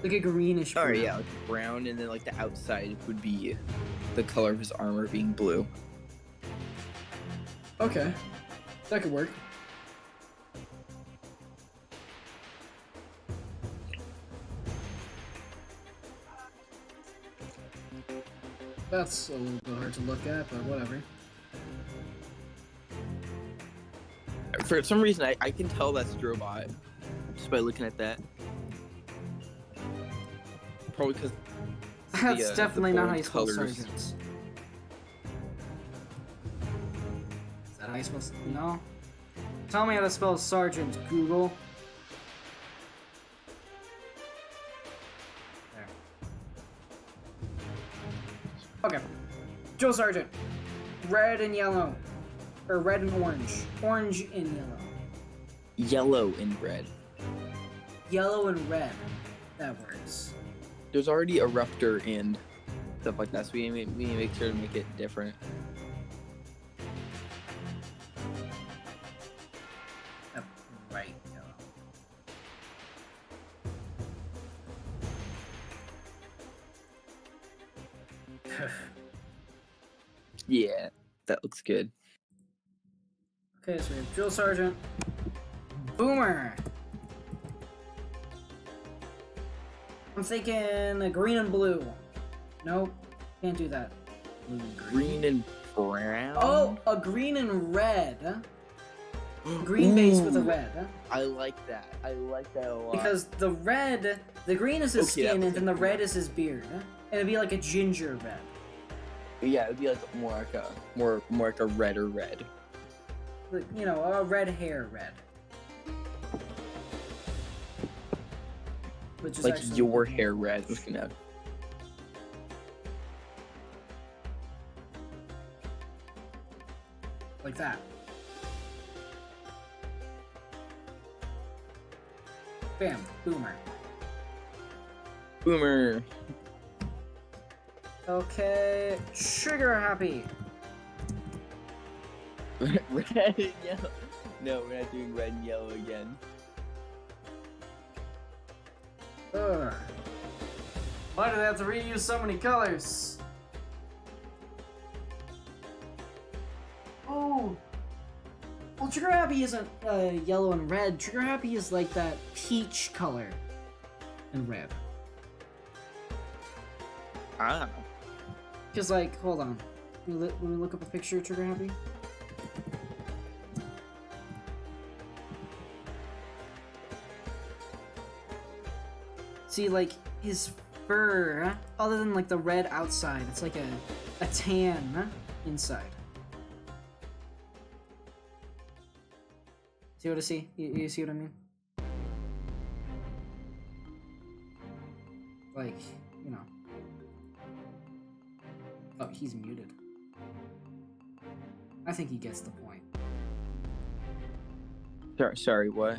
Like a greenish brown. Oh yeah, like brown, and then like the outside would be the color of his armor being blue. Okay, that could work. That's a little bit hard to look at, but whatever. For some reason, I can tell that's Drobot just by looking at that. Probably because that's definitely not how you spell colors. sergeants. Is that how you spell? No. Tell me how to spell sergeant, Google. Okay. Drill Sergeant. Red and yellow. Or red and orange. Orange and yellow. Yellow and red. Yellow and red. That works. There's already Eruptor and stuff like that, so we need to make sure to make it different. Right, yellow. Yeah, that looks good. Okay, so we have Drill Sergeant. Boomer! I'm thinking a green and blue. Nope, can't do that. Blue and green and brown? Oh, a green and red. Green base with a red. I like that. I like that a lot. Because the red, the green is his skin, and then the red is his beard. And it'd be like a ginger red. Yeah, it'd be like more like a redder red. you know, a red hair red. Which is Like actually your hair red. I'm just gonna. like that. Bam, boomer. Boomer. Okay, trigger happy. Red and yellow. No, we're not doing red and yellow again. Ugh. Why do they have to reuse so many colors? Oh. Well, Trigger Happy isn't yellow and red. Trigger Happy is like that peach color and red. Ah. Because, like, hold on. Let me look up a picture of Trigger Happy. See, like, his fur, other than, like, the red outside, it's like a tan inside. See what I see? You see what I mean? Like, you know. Oh, he's muted. I think he gets the point. Sorry, what?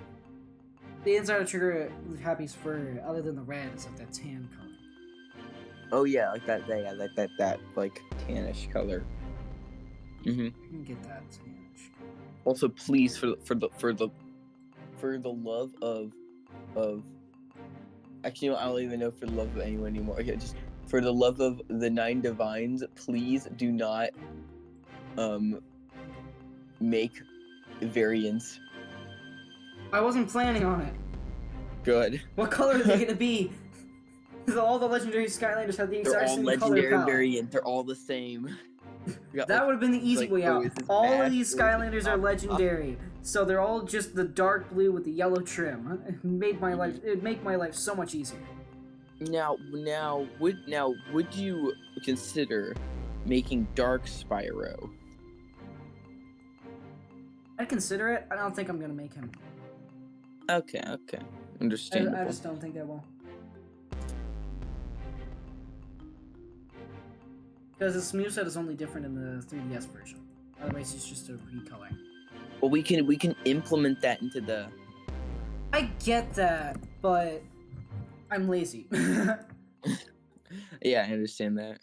The inside of Trigger Happy's fur, other than the red, is like that tan color. Oh yeah, like that. Yeah, that like tannish color. Mhm. I can get that tannish. Also, please, for the love of. Actually, I don't even know for the love of anyone anymore. Okay, just for the love of the 9 divines, please do not make variants. I wasn't planning on it. Good. What color is it gonna be? Because all the legendary Skylanders have the They're exact all same legendary color palette. variant. They're all the same. That would have been the easy like, way oh, out. is this All bad? of these Or is it Skylanders are not? legendary, so they're all just the dark blue with the yellow trim. It made my life. It'd make my life so much easier. Now, would you consider making Dark Spyro? I'd consider it. I don't think I'm gonna make him. Okay, understandable. I just don't think I will. Because his moveset is only different in the 3DS version. Otherwise, it's just a recoloring. Well, we can implement that into the. I get that, but I'm lazy. Yeah, I understand that.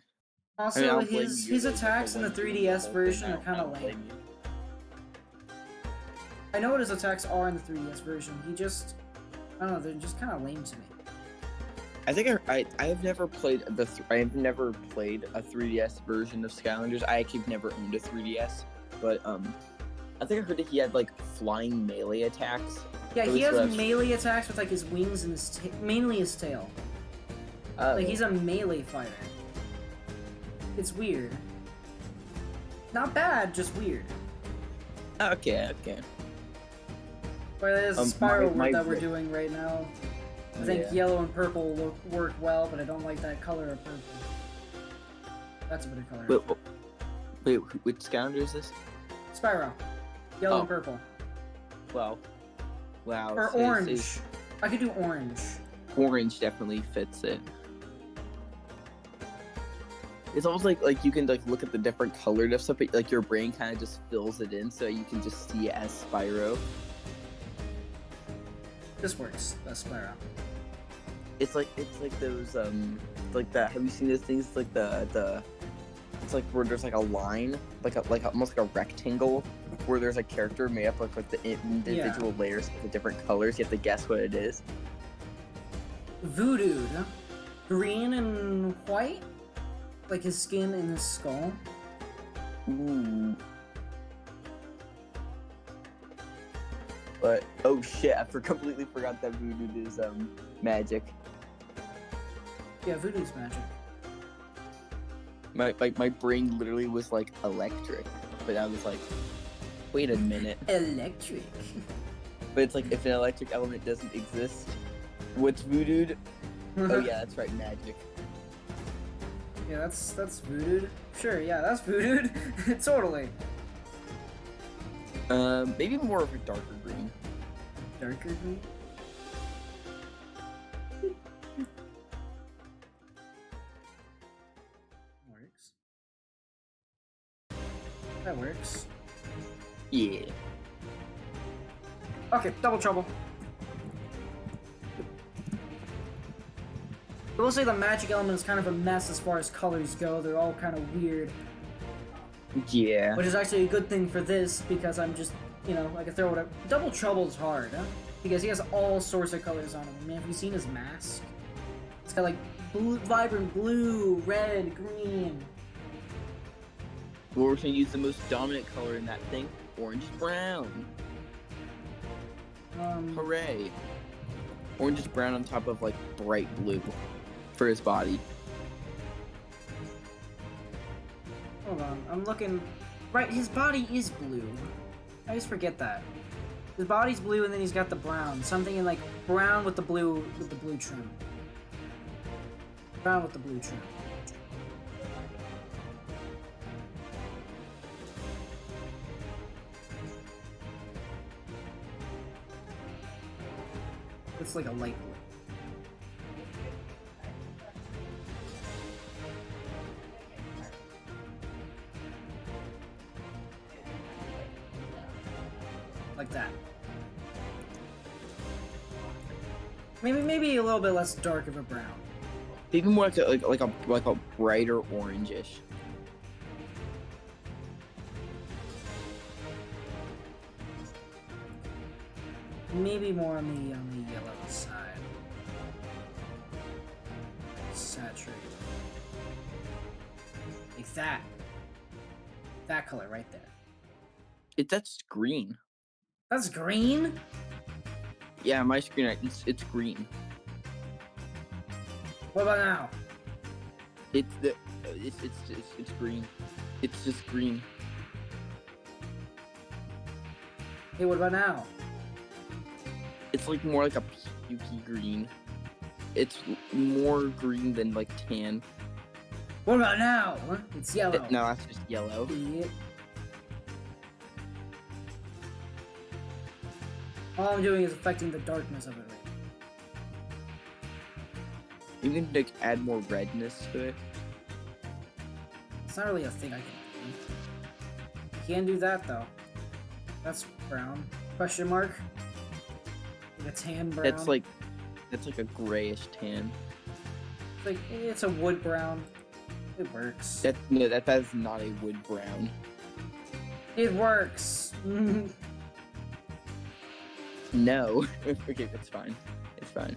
Also, I mean, I'll blame you, his though, attacks in the for one 3DS thing, version I are kind of don't lame. blame you. I know what his attacks are in the 3DS version. He just, I don't know, they're just kind of lame to me. I think I've never played I've never played a 3DS version of Skylanders. I actually never owned a 3DS, but I think I heard that he had like flying melee attacks. Yeah, At he least has what I've- melee attacks with like his wings and his mainly his tail. Like he's a melee fighter. It's weird. Not bad, just weird. Okay. But there's a Spyro that we're doing right now. I think Yeah. yellow and purple work well, but I don't like that color of purple. That's a bit of color. Wait, which Skylander is this? Spyro. Yellow Oh. and purple. Wow. Or so orange. I could do orange. Orange definitely fits it. It's almost like you can like look at the different colored of stuff, but like your brain kind of just fills it in, so you can just see it as Spyro. This works. That's Spyro. It's like those like that. Have you seen those things like the it's like where there's like a line, like almost like a rectangle, where there's a character made up like with the individual layers of the different colors. You have to guess what it is. Voodoo. Green and white? Like his skin and his skull? Ooh. But oh shit, I completely forgot that Voodoo is magic. Yeah, Voodoo's magic. My brain literally was like electric, but I was like, wait a minute. Electric. But it's like if an electric element doesn't exist, what's voodooed? Oh yeah, that's right, magic. Yeah, that's voodooed. Sure, yeah, that's voodooed. Totally. Maybe more of a darker green. Darker green? Works. That works. Yeah. Okay, double trouble. I will say the magic element is kind of a mess as far as colors go. They're all kind of weird. Yeah. Which is actually a good thing for this, because I'm just, you know, I can throw whatever. Double trouble's hard, huh? Because he has all sorts of colors on him. Man, have you seen his mask? It's got like blue, vibrant blue, red, green. We're gonna use the most dominant color in that thing, orange is brown. Hooray. Orange is brown on top of like bright blue for his body. Hold on, I'm looking. Right, his body is blue. I always forget that. His body's blue, and then he's got the brown. Something in like brown with the blue trim. Brown with the blue trim. It's like a light blue. Like that. Maybe a little bit less dark of a brown. Maybe more like a brighter orangish. Maybe more on the yellow side. Saturated. Like that. That color right there. That's green. That's green? Yeah, my screen it's green. What about now? It's green. It's just green. Hey, what about now? It's like more like a pukey green. It's more green than like tan. What about now? Huh? It's yellow. No, that's just yellow. Yep. All I'm doing is affecting the darkness of it right now. You can like add more redness to it. It's not really a thing I can do. You can do that though. That's brown. Question mark? Like a tan brown. That's like a grayish tan. It's a wood brown. It works. That is not a wood brown. It works. No. Okay, that's fine. It's fine.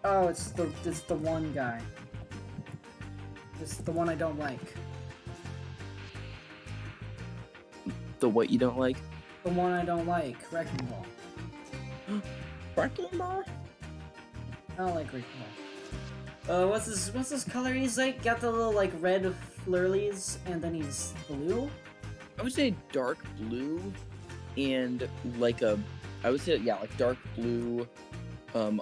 Oh, it's the one guy. It's the one I don't like. The what you don't like? The one I don't like, Wrecking Ball. Wrecking Ball? I don't like Wrecking Ball. What's this color he's like? Got the little like red flurlies, and then he's blue? I would say dark blue and like like dark blue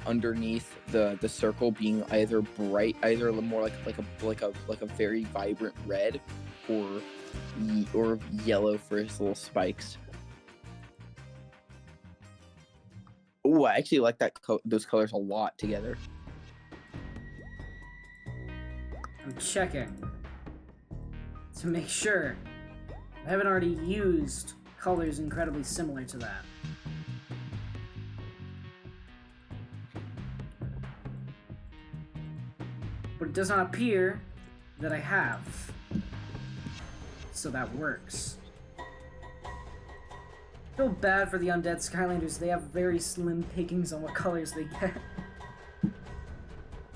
underneath the circle being either more like a very vibrant red or yellow for his little spikes. Oh, I actually like those colors a lot together. I'm checking to make sure I haven't already used colors incredibly similar to that. But it does not appear that I have. So that works. I feel bad for the undead Skylanders. They have very slim pickings on what colors they get.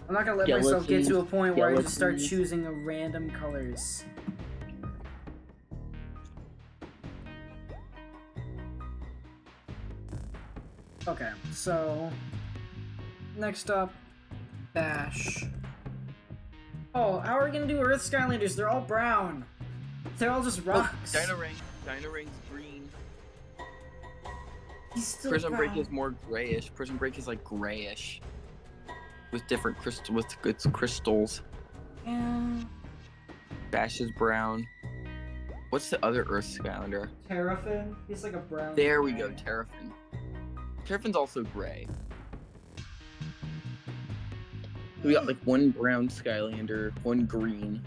I'm not gonna let myself get to a point where I just start choosing random colors. Okay, so next up, Bash. Oh, how are we gonna do Earth Skylanders? They're all brown. They're all just rocks. Dino Rang's green. He's still Prison brown. Break is more grayish. Prison Break is like grayish with different its crystals. Yeah. Bash is brown. What's the other Earth Skylander? Terrafin. He's like a brown. There we gray. go, Terrafin. Terrafin's also gray. We got like one brown Skylander, one green.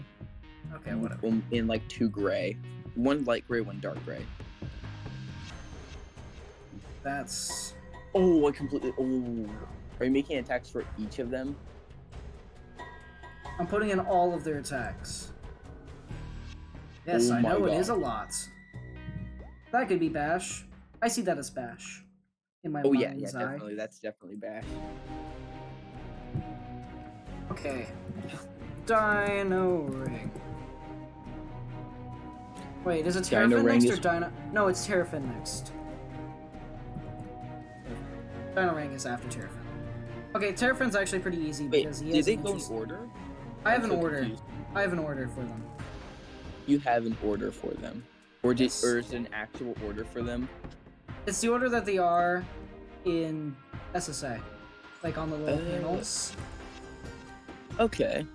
Okay, whatever. And like 2 gray. One light gray, one dark gray. That's. Oh, I completely. Oh. Are you making attacks for each of them? I'm putting in all of their attacks. Yes, Oh I know my it is a God. lot. That could be Bash. I see that as Bash. In my Oh yeah, mind's eye. definitely. That's definitely Bash. Okay. Dino Ring. Wait, is it Dino Terrafin Ring next or is- Dino? No, it's Terrafin next. Dino Ring is after Terrafin. Okay, Terrafin's actually pretty easy Wait, because he did has they an go in interest- order? I have I'm an so order. confused. I have an order for them. You have an order for them, or did, Yes. or is it an actual order for them? It's the order that they are in SSA, like on the little Oh. panels. Okay.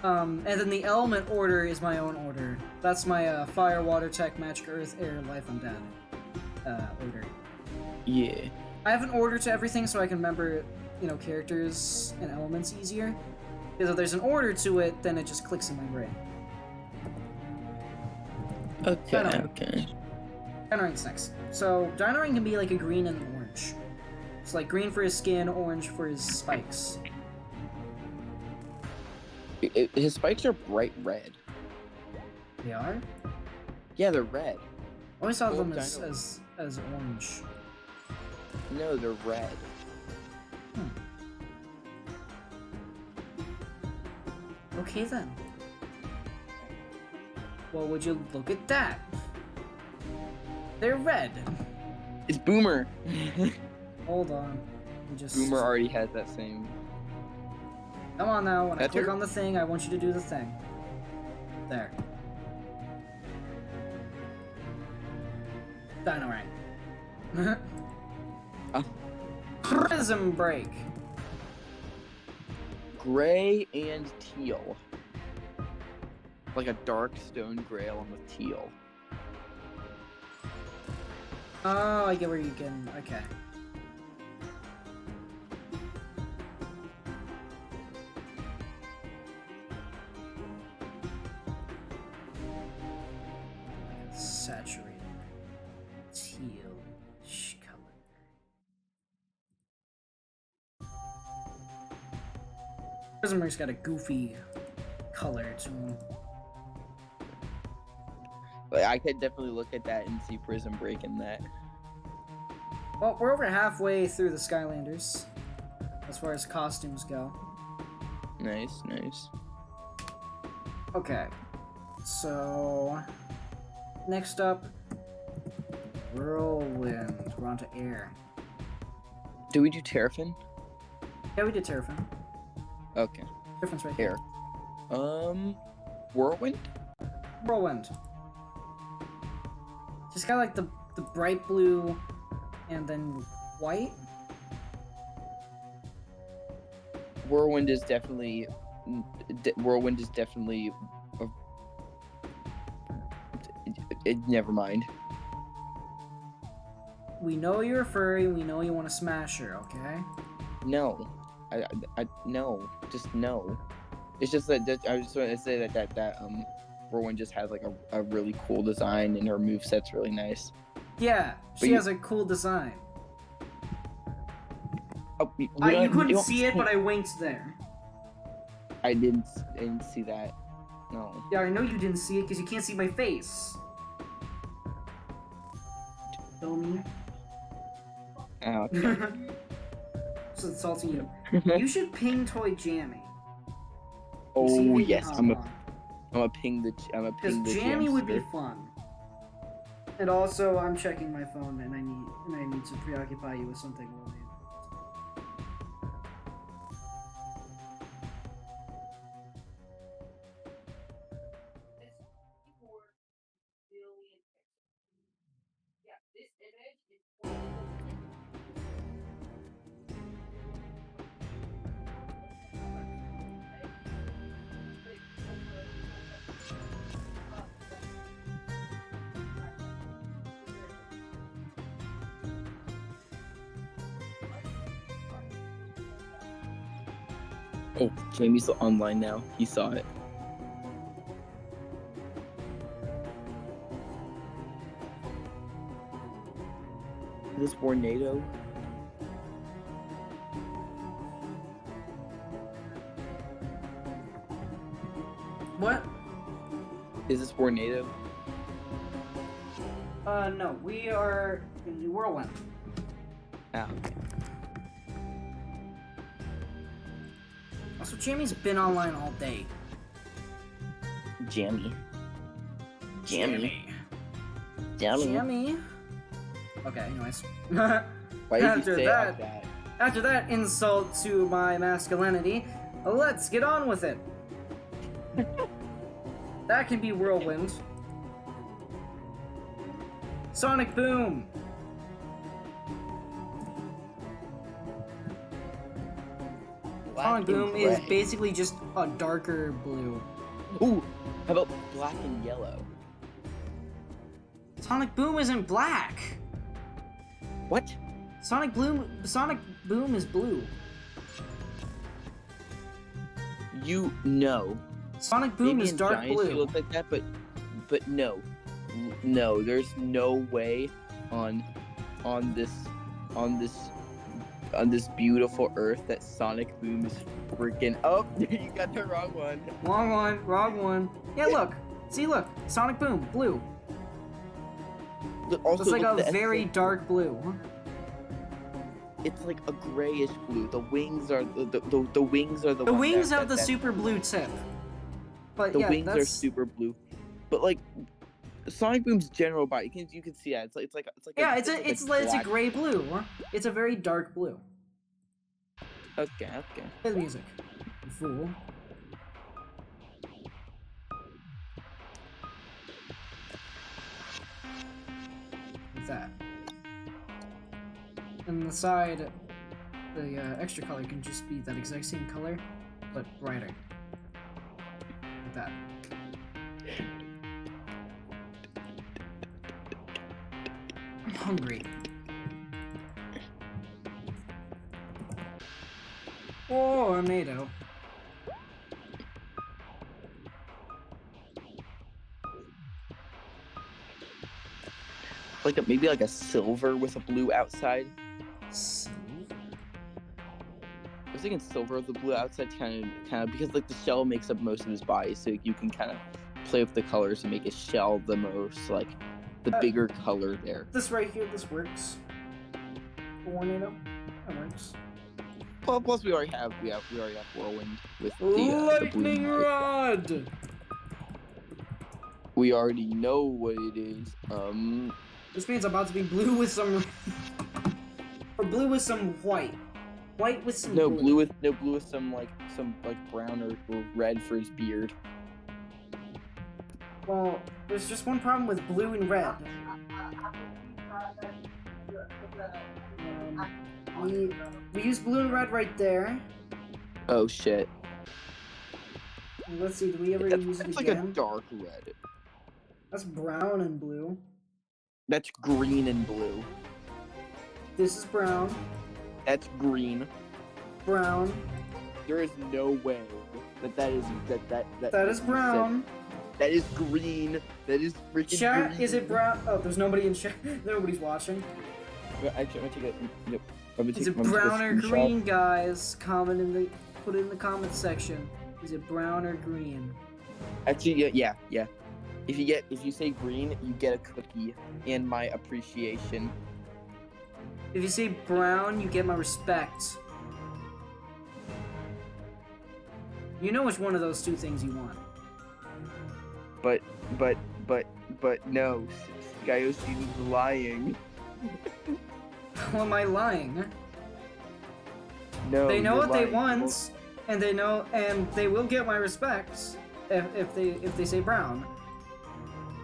And then the element order is my own order. That's my fire, water, tech, magic, earth, air, life, and death order. Yeah. I have an order to everything so I can remember, characters and elements easier. Because if there's an order to it, then it just clicks in my brain. Okay. Dino Ring. Okay. Dino Ring's next. So Dino Ring can be like a green and an orange. It's like green for his skin, orange for his spikes. His spikes are bright red. They are? Yeah, they're red. I always saw Oh, them Dino. as orange. No, they're red. Okay then. Well, would you look at that? They're red. It's Boomer. Hold on. We just Boomer already has that same. Come on now. When I That's click her? on the thing, I want you to do the thing. There. Dino Ring. Oh. Prism Break. Gray and teal. Like a dark stone gray along with teal. Oh, I get where you can. Okay. Saturated teal-ish color. Prism Break's got a goofy color to him. But I could definitely look at that and see Prism Break in that. Well, we're over halfway through the Skylanders, as far as costumes go. Nice, nice. Okay, so next up, Whirlwind. We're on to air. Do we do Terrafin? Yeah, we did Terrafin. Okay. Terrafin's right here. Air. Whirlwind? Whirlwind. She's got like the bright blue and then white. Whirlwind is definitely. Whirlwind is definitely. Never mind. We know you're a furry. We know you want to smash her. Okay. No, no, just no. It's just that I just want to say that Whirlwind just has like a really cool design and her moveset's really nice. Yeah, But she you- has a cool design. Oh, You don't- couldn't don't- see it, but I winked there. I didn't see that. No. Yeah, I know you didn't see it because you can't see my face. Dummy. Oh, So insulting you. You should ping Toy Jammy. oh See if he yes, can I'm hop a on. ping the Because jam Jammy would be sticker. fun. And also, I'm checking my phone, and I need to preoccupy you with something while Oh, Jamie's online now. He saw it. Is this Tornado? What? Is this Tornado? No, we are in the Whirlwind. Ah, okay. Also, Jamie's been online all day. Jammy. Jammy. Okay, anyways. Why did After you say that- like that? After that insult to my masculinity, let's get on with it. That can be Whirlwind. Sonic Boom. Sonic Boom is basically just a darker blue. Ooh, how about black and yellow? Sonic Boom isn't black. What? Sonic Boom is blue. You know. Sonic Boom Maybe is in dark Giants you blue. look like that, but no. No, there's no way on this beautiful earth that Sonic Boom is freaking. Oh, you got the wrong one. Wrong one. Yeah, look. See, look. Sonic Boom, blue. Also, It's like look at a the very SSA. dark blue. It's like a grayish blue. The wings are the wings are the. The one wings that- have the that- super blue tip. But The yeah, wings are that's... super blue, but like Sonic Boom's general body, you can see that it's like Yeah, a, it's a black- gray blue. It's a very dark blue. Okay. Play the music, you fool. What's that? And the side, the extra color can just be that exact same color, but brighter. Like that. I'm hungry. Oh, tornado. Like maybe like a silver with a blue outside. Silver? I was thinking silver with the blue outside, kind of because like the shell makes up most of his body, so you can kind of play with the colors and make his shell the most like the bigger color there. This right here, this works. Tornado, that works. Plus we already have Whirlwind with the Lightning blue. Rod! We already know what it is. This means I'm about to be blue with some... or blue with some white. White with some blue with some brown or red for his beard. Well, there's just one problem with blue and red. We use blue and red right there. Oh shit. Let's see, do we ever use it That's again? like a dark red. That's brown and blue. That's green and blue. This is brown. That's green. Brown. There is no way that is brown. That is green. That is freaking Chat, green. is it brown? Oh, there's nobody in chat. Nobody's watching. Actually, I'm gonna take it. Yep. Is it brown or green, guys? Put it in the comment section. Is it brown or green? Actually, yeah. If you say green, you get a cookie and my appreciation. If you say brown, you get my respect. You know which one of those two things you want. But no, SkyO'Steen is lying. How am I lying? No, They know you're what they lying. want, and they will get my respect if they say brown.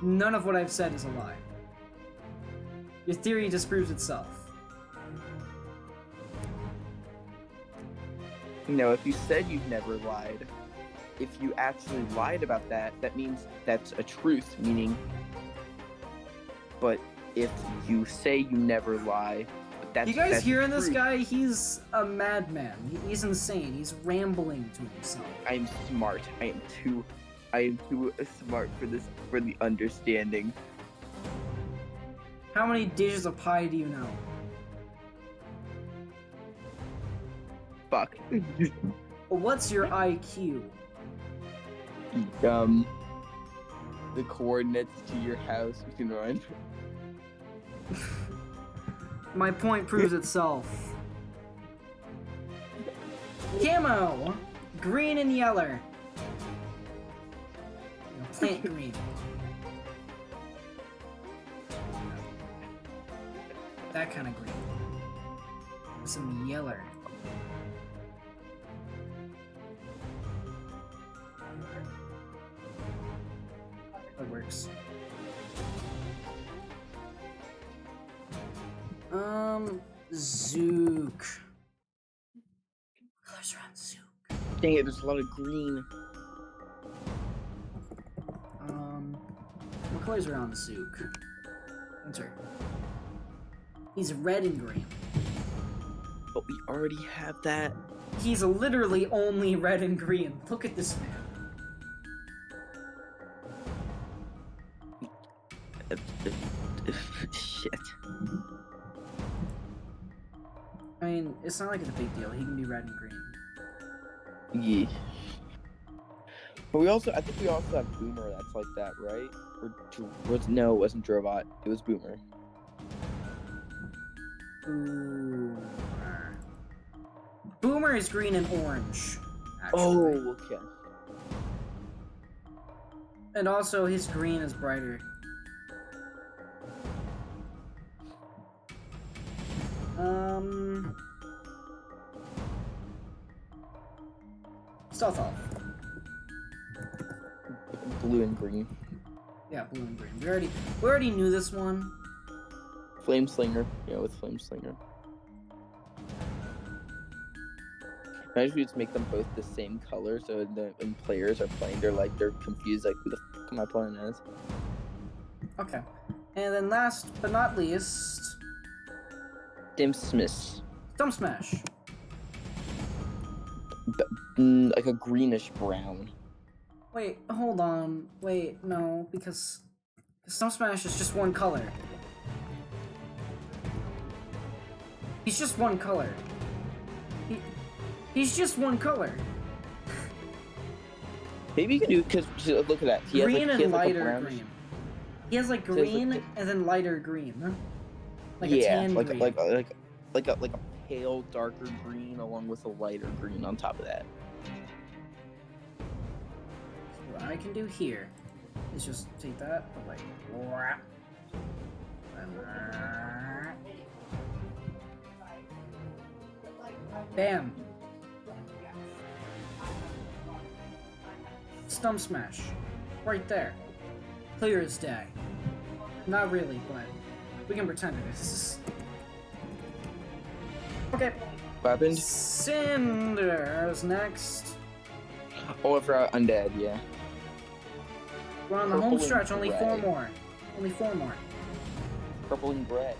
None of what I've said is a lie. Your theory disproves itself. No, if you said you've never lied, if you actually lied about that, that means that's a truth, meaning. But if you say you never lie, You guys that's hearing this true. guy? He's a madman. He's insane. He's rambling to himself. I'm smart. I am too smart for this, for the understanding. How many digits of pi do you know? Fuck. What's your IQ? The coordinates to your house you can run. My point proves itself. Camo! Green and yellow. Plant green. That kind of green. Some yellow. That works. Zook. Colors around Zook. Dang it, there's a lot of green. What colors are on Zook? Enter. He's red and green. But we already have that. He's literally only red and green. Look at this man. Shit. I mean, it's not like it's a big deal. He can be red and green. Yeah. But we also, I think we also have Boomer that's like that, right? No, it wasn't Drovot. It was Boomer. Boomer. Boomer is green and orange, actually. Oh, okay. And also, his green is brighter. Stealth off. Blue and green. Yeah, blue and green. We already knew this one. Flame Slinger. Yeah, with Flame Slinger. Imagine we just make them both the same color, so when players are playing, they're confused, like, who the fuck am I playing as? Okay. And then last but not least, Dim Smith. Stump Smash. Like a greenish brown. Wait, hold on. Wait, no, because Stump Smash is just one color. He's just one color. He's just one color. Maybe you can do, because look at that. He Green has, like, and lighter like green. He has like So it's green like and then lighter green. Like a yeah, tan like green. like a pale darker green along with a lighter green on top of that. So what I can do here is just take that, but like, bam. Stump Smash. Right there. Clear as day. Not really, but we can pretend it is. Okay. What happened? Cinder's next. Oh, I forgot Undead, yeah. We're on the Purple home and stretch, only 4 gray. more. Only 4 more. Purple and gray.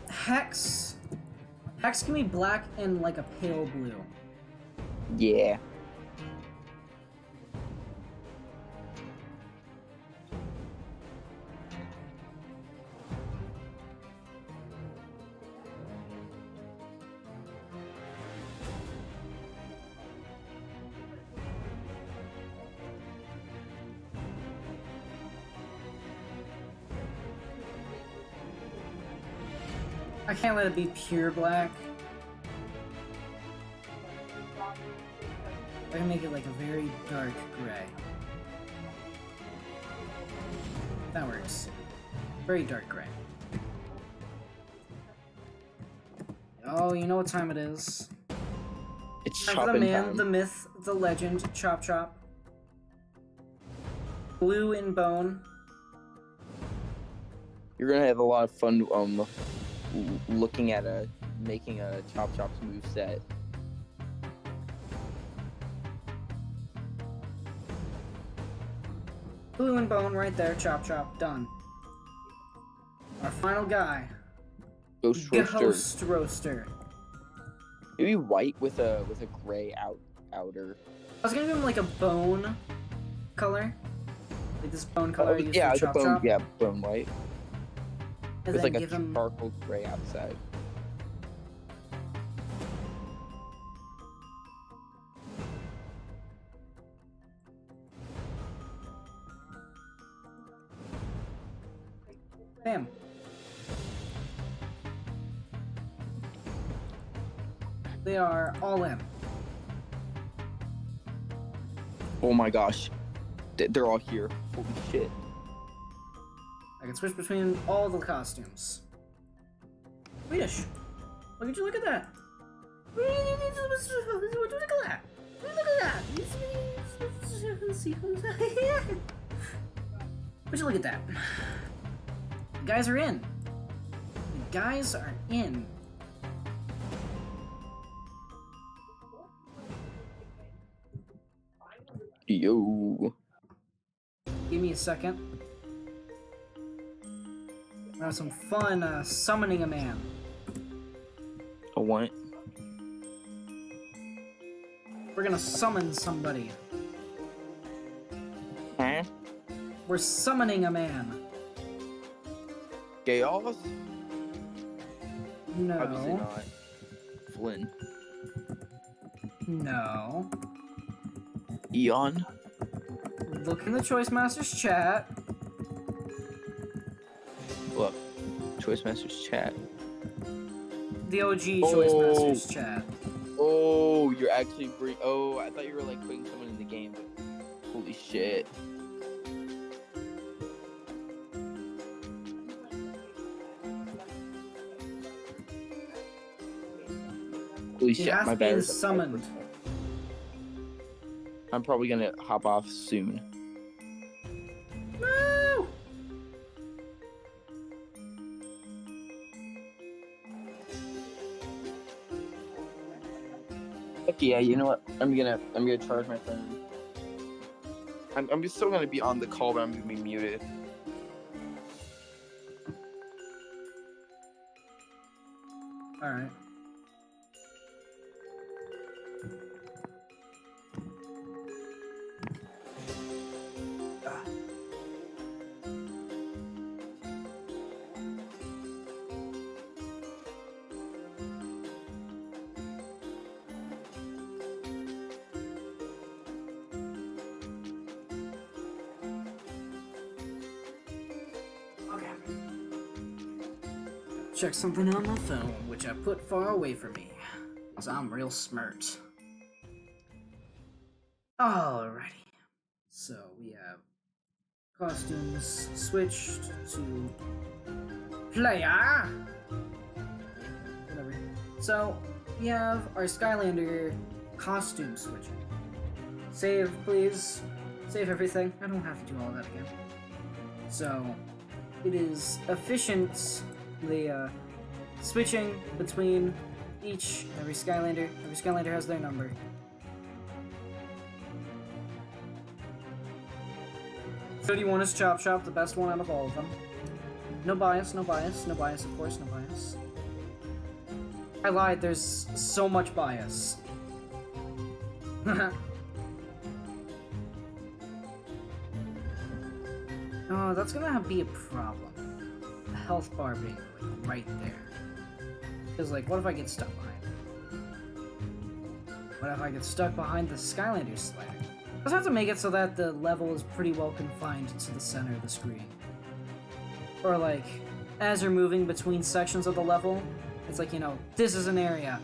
Hex. Hex can be black and like a pale blue. Yeah. I can't let it be pure black. I can make it like a very dark gray. That works. Very dark gray. Oh, you know what time it is. It's Time for the chopping man, time. the myth, the legend, Chop Chop. Blue and Bone. You're gonna have a lot of fun looking at making a Chop Chop's move set. Blue and bone right there, Chop Chop, done. Our final guy. Ghost Roaster. Ghost Roaster. Maybe white with a gray outer. I was gonna give him like a bone color. Like this bone color I used yeah, for Chop bone, Chop. yeah, bone white. And With then like give a him charcoal gray outside. bam. They are all in. Oh my gosh. They're all here. Holy shit. I can switch between all the costumes. Swedish. Look at that. Look at that. Look at that. Would you look at that? The guys are in. The guys are in. Yo. Give me a second. We're have some fun summoning a man. A what? We're gonna summon somebody. Huh? We're summoning a man. Chaos? No. Obviously not. Flynn. No. Eon? Look in the Choice Masters chat. Look. Choice Masters chat. The OG Choice Masters chat. Oh, you're actually oh, I thought you were like putting someone in the game, but holy shit. Holy He shit, has my been bad. summoned. I'm probably gonna hop off soon. No! Heck yeah, you know what? I'm gonna charge my phone. I'm still gonna be on the call, but I'm gonna be muted. Alright. Check something on my phone, which I put far away from me, because I'm real smart. Alrighty. So we have costumes switched to player. Whatever. So we have our Skylander costume switching. Save, please. Save everything. I don't have to do all that again. So it is efficient. The switching between every Skylander. Every Skylander has their number. .1 is Chop Chop, the best one out of all of them. No bias, no bias, no bias, of course, no bias. I lied, there's so much bias. Oh, that's gonna be a problem. The health bar being like right there. Because like, what if I get stuck behind it? What if I get stuck behind the Skylander slider? I just have to make it so that the level is pretty well confined to the center of the screen. Or like, as you're moving between sections of the level, it's like, you know, this is an area.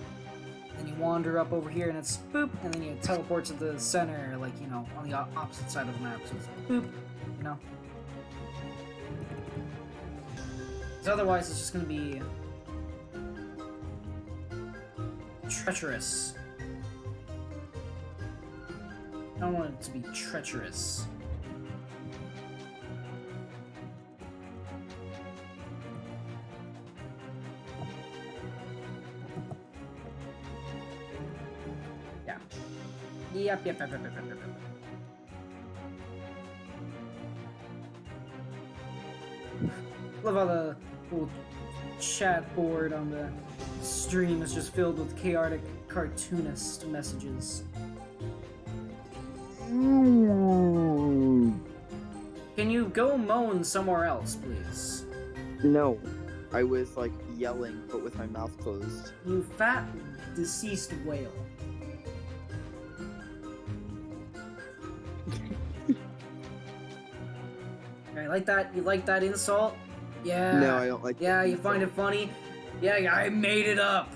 Then you wander up over here and it's boop, and then you teleport to the center, like, you know, on the opposite side of the map. So it's boop, you know? Because otherwise it's just gonna be treacherous. I don't want it to be treacherous. Yep. Love how the little chat board on the stream is just filled with chaotic cartoonist messages. Can you go moan somewhere else, please? No, I was like yelling, but with my mouth closed. You fat, deceased whale. I like that. You like that insult? Yeah. No, I don't like. Yeah, that you find it funny? Yeah, I made it up.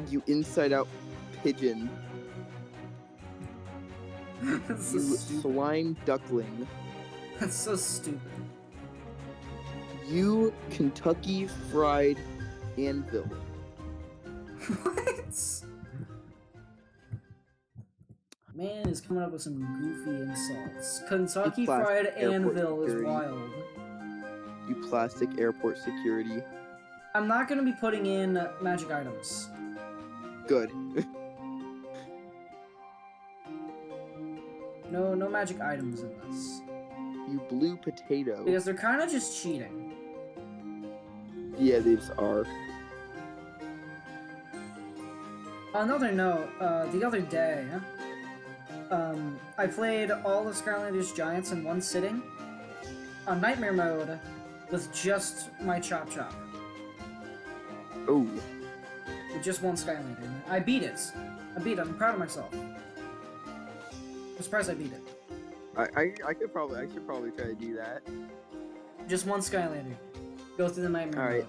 You inside-out pigeon. That's so You stupid. swine duckling. That's so stupid. You Kentucky Fried Anvil. What? Man is coming up with some goofy insults. Kentucky You plastic Fried airport Anvil is security. wild. You plastic airport security. I'm not gonna be putting in magic items. Good. No magic items in this. You blue potato. Because they're kind of just cheating. Yeah, they just are. On another note, the other day, I played all of Skylanders Giants in one sitting on Nightmare mode with just my Chop Chop. Oh. With just one Skylander. I beat it. I'm proud of myself. I'm surprised I beat it. I should probably try to do that. Just one Skylander. Go through the Nightmare Alright.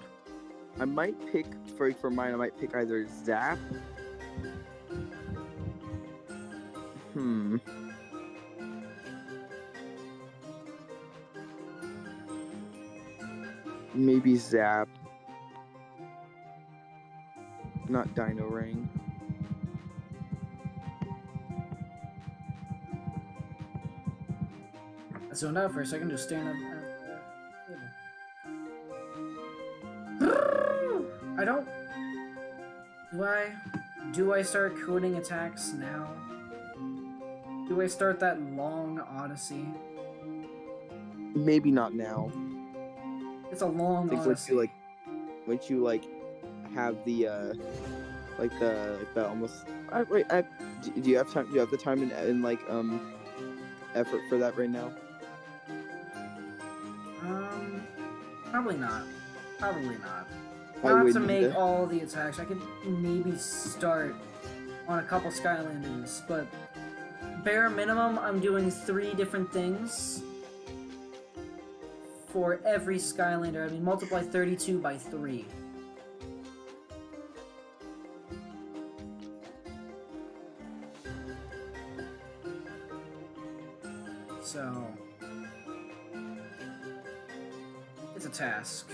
mode. I might pick for mine. I might pick either Zap. Maybe Zap. Not Dino Ring. I zoned out for a second, just staring at the table. I don't... Do I start coding attacks now? Do I start that long odyssey? Maybe not now. It's a long I think odyssey. once you have the almost. Do you have time? Do you have the time and effort for that right now? Probably not. Probably not. I Not to wouldn't make either. all the attacks. I could maybe start on a couple Skylanders, but bare minimum, I'm doing 3 different things for every Skylander. I mean, multiply 32 by 3. So, it's a task.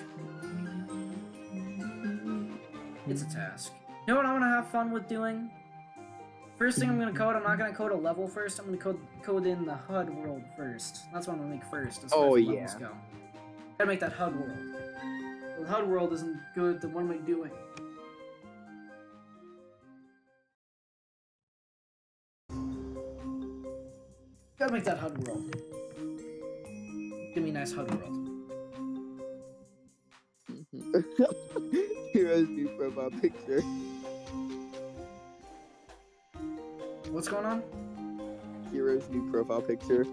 It's a task. You know what I want to have fun with doing? First thing I'm going to code, I'm not going to code a level first, I'm going to code in the HUD world first. That's what I'm going to make first, as far as the levels go. Gotta make that HUD world. If the HUD world isn't good, then what am I doing? Gotta make that HUD world. Give me a nice HUD world. Hero's new profile picture. What's going on? Hero's new profile picture.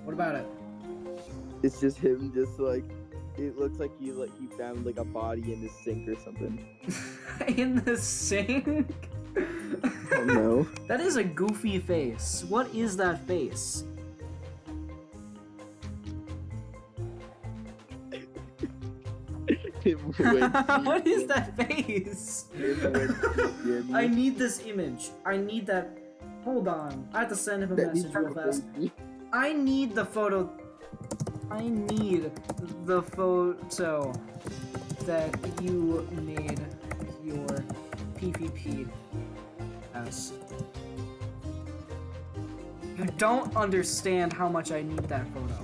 What about it? It's just him, it looks like he found a body in his sink or something. In the sink? Oh no. That is a goofy face. What is that face? What is that face? I need this image. I need that. Hold on. I have to send him a message real fast. I need the photo. I need the photo that you made your PvP as. You don't understand how much I need that photo.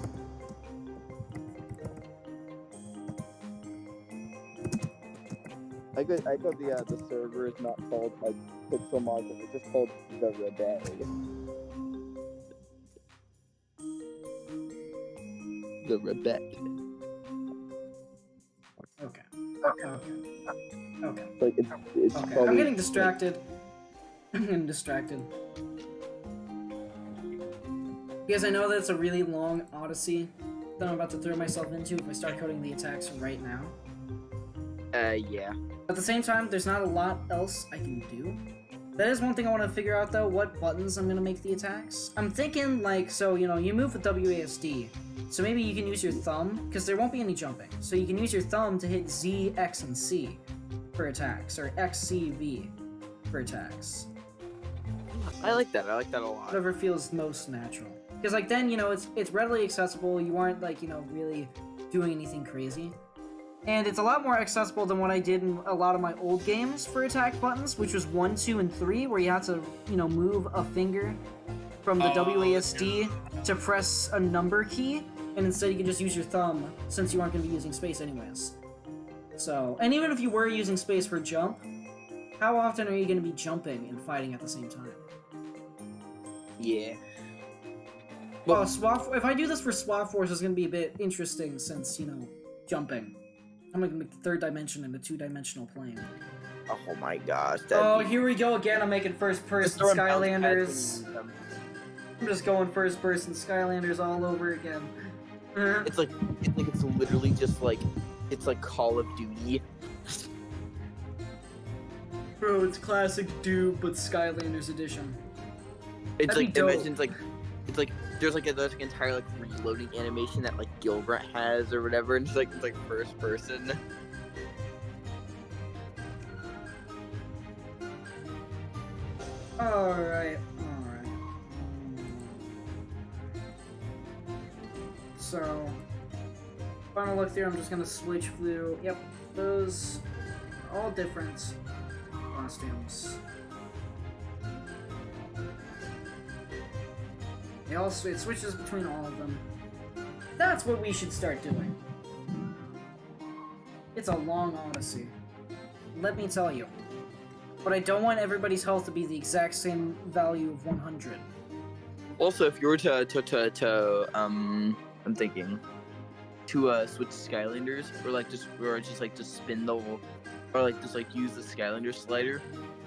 thought the server is not called like Pixel Module, it's just called the Rebag. The Rebag. Okay. Okay. Like it's Okay. probably, I'm getting distracted. I'm getting distracted. Because I know that it's a really long odyssey that I'm about to throw myself into if I start coding the attacks right now. Yeah. At the same time, there's not a lot else I can do. That is one thing I want to figure out, though, what buttons I'm going to make the attacks. I'm thinking, like, so, you know, you move with WASD, so maybe you can use your thumb, because there won't be any jumping. So you can use your thumb to hit Z, X, and C for attacks, or X, C, V for attacks. I like that a lot. Whatever feels most natural. Because, like, then, you know, it's readily accessible, you aren't, like, you know, really doing anything crazy. And it's a lot more accessible than what I did in a lot of my old games for attack buttons, which was 1, 2, and 3, where you had to, you know, move a finger from the WASD to press a number key, and instead you can just use your thumb, since you aren't going to be using space anyways. So, and even if you were using space for jump, how often are you going to be jumping and fighting at the same time? Yeah. Well, if I do this for Swap Force, it's going to be a bit interesting, since, you know, jumping. I'm gonna make the third dimension in a two-dimensional plane. Oh my gosh. Oh, here we go again. I'm making first-person Skylanders. I'm just going first-person Skylanders all over again. It's literally just like, it's like Call of Duty. Bro, it's classic Doom, but Skylanders edition. It's That'd like, be dope. imagine it's like, there's like an entire like reloading animation that like Gilbert has or whatever, and it's like first person. Alright. So, final look through, I'm just gonna switch through. Yep, those are all different costumes. It switches between all of them. That's what we should start doing. It's a long odyssey. Let me tell you. But I don't want everybody's health to be the exact same value of 100. Also, if you were to I'm thinking to switch Skylanders, or just spin the, or like just like use the Skylander slider,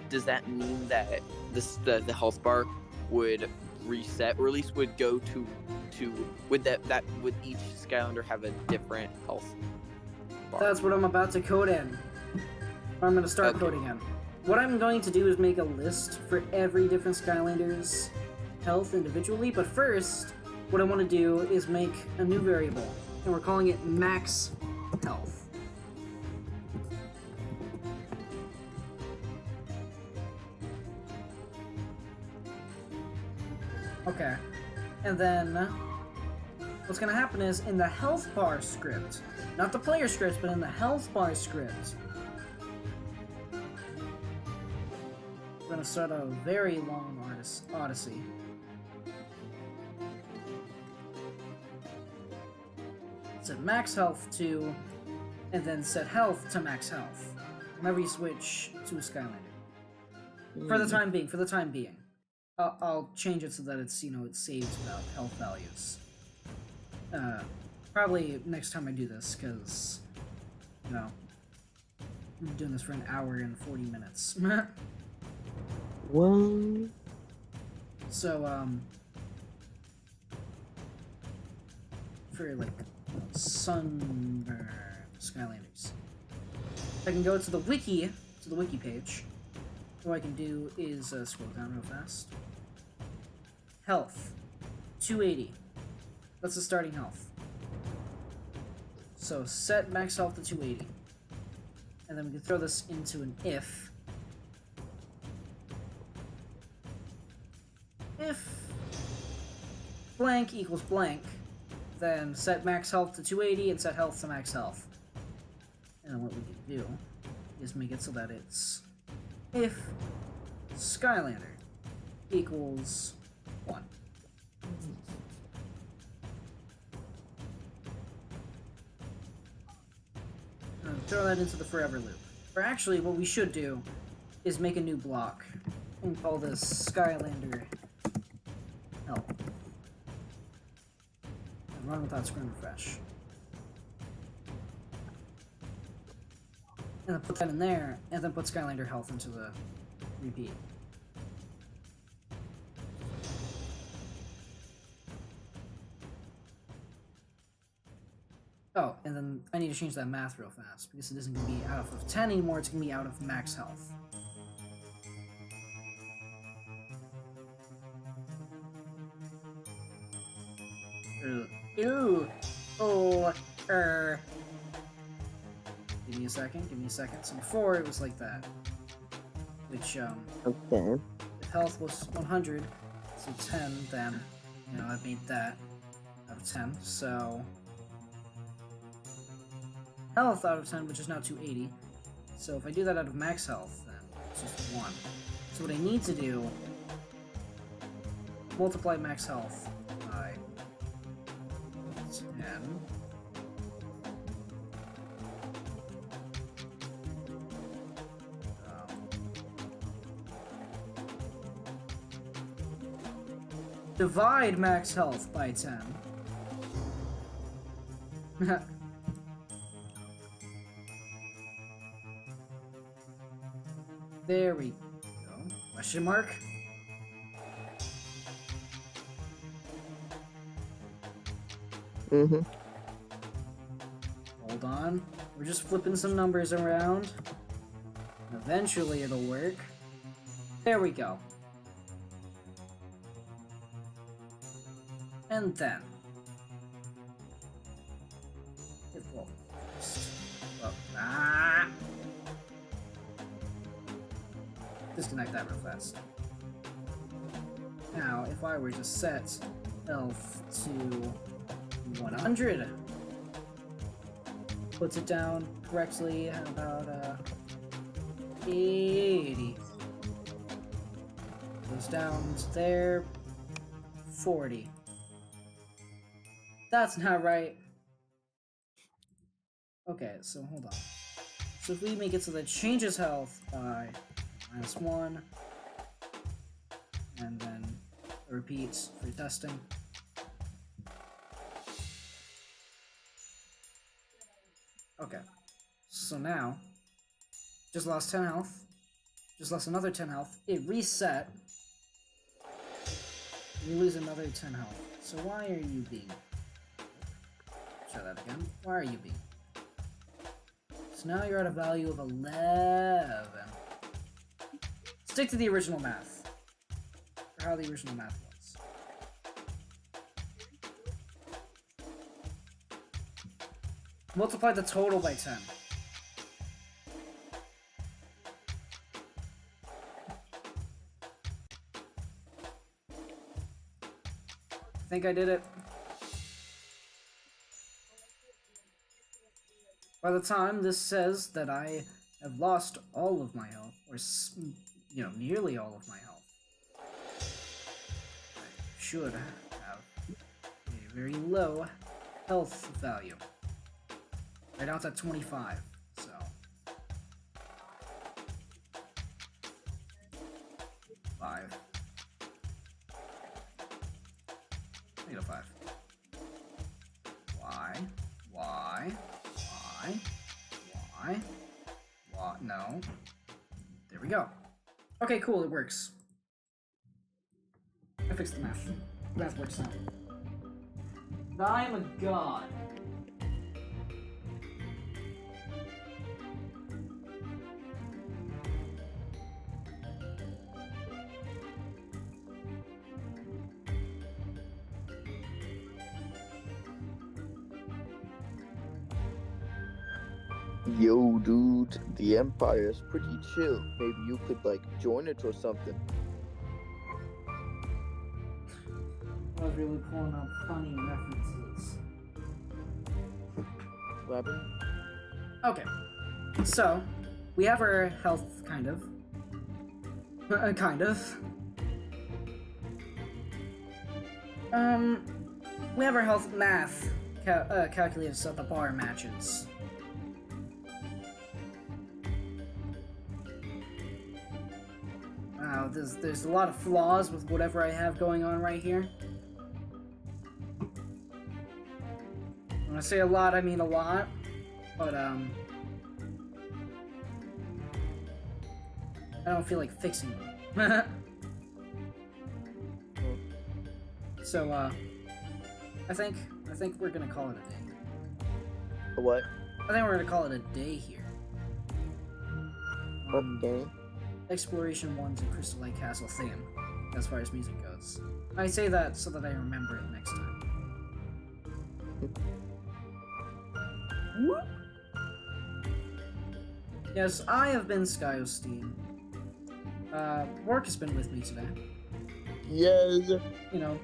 does that mean that the health bar would reset, or at least would go to would each Skylander have a different health bar? That's what I'm about to code in. I'm going to start coding in. What I'm going to do is make a list for every different Skylander's health individually, but first, what I want to do is make a new variable, and we're calling it max health. Okay, and then what's going to happen is in the health bar script, not the player script, but in the health bar script, we're going to start a very long odyssey. Set max health to, and then set health to max health whenever you switch to a Skylander. For the time being. I'll change it so that it's, you know, it saves without health values. Probably next time I do this, because, you know, I'm doing this for an hour and 40 minutes. What? So, for, like, Sunburn Skylanders. I can go to the wiki page. What I can do is scroll down real fast. Health, 280. That's the starting health. So set max health to 280. And then we can throw this into an if. If blank equals blank, then set max health to 280 and set health to max health. And then what we can do is make it so that it's if Skylander equals 1. Throw that into the forever loop. Or actually, what we should do is make a new block and call this Skylander Health. And run without screen refresh. And then put that in there, and then put Skylander Health into the repeat. Oh, and then I need to change that math real fast, because it isn't going to be out of 10 anymore, it's going to be out of max health. Ew. Oh. Give me a second. So before it was like that. Which, Okay. if health was 100, so 10, then, you know, I made that out of 10, so... Health out of 10, which is now 280. So if I do that out of max health, then it's just 1. So what I need to do, multiply max health by 10. Divide max health by 10. There we go. Question mark? Mm-hmm. Hold on. We're just flipping some numbers around. Eventually it'll work. There we go. And then... Disconnect that real fast. Now, if I were to set health to 100, puts it down correctly at about 80. Goes down to there, 40. That's not right. Okay, so hold on. So if we make it so that it changes health by -1, and then repeats for testing. Okay, so now, just lost 10 health, just lost another 10 health, it reset, we lose another 10 health. So why are you being... Try that again. Why are you being... So now you're at a value of 11. Stick to the original math. Or how the original math was. Multiply the total by 10. I think I did it. By the time this says that I have lost all of my health, or, you know, nearly all of my health, I should have a very low health value. Right now it's at 25, so... -5. -5. Why? No. There we go. Okay, cool, it works. I fixed the math. The math works now. I'm a god. Yo, dude, the Empire is pretty chill. Maybe you could, like, join it or something. I was really pulling up funny references. What happened? Okay, so we have our health, kind of. We have our health math calculated so that the bar matches. there's a lot of flaws with whatever I have going on right here. When I say a lot, I mean a lot, but I don't feel like fixing them. So, I think we're gonna call it a day. What? I think we're gonna call it a day here. What game? Exploration 1's and Crystal Lake Castle theme, as far as music goes. I say that so that I remember it next time. Yes, I have been SkyO'Steen. Wark has been with me today. Yes. You know,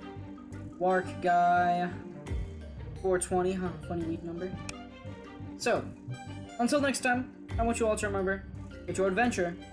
Wark guy, 420, huh? Funny weed number. So, until next time, I want you all to remember that your adventure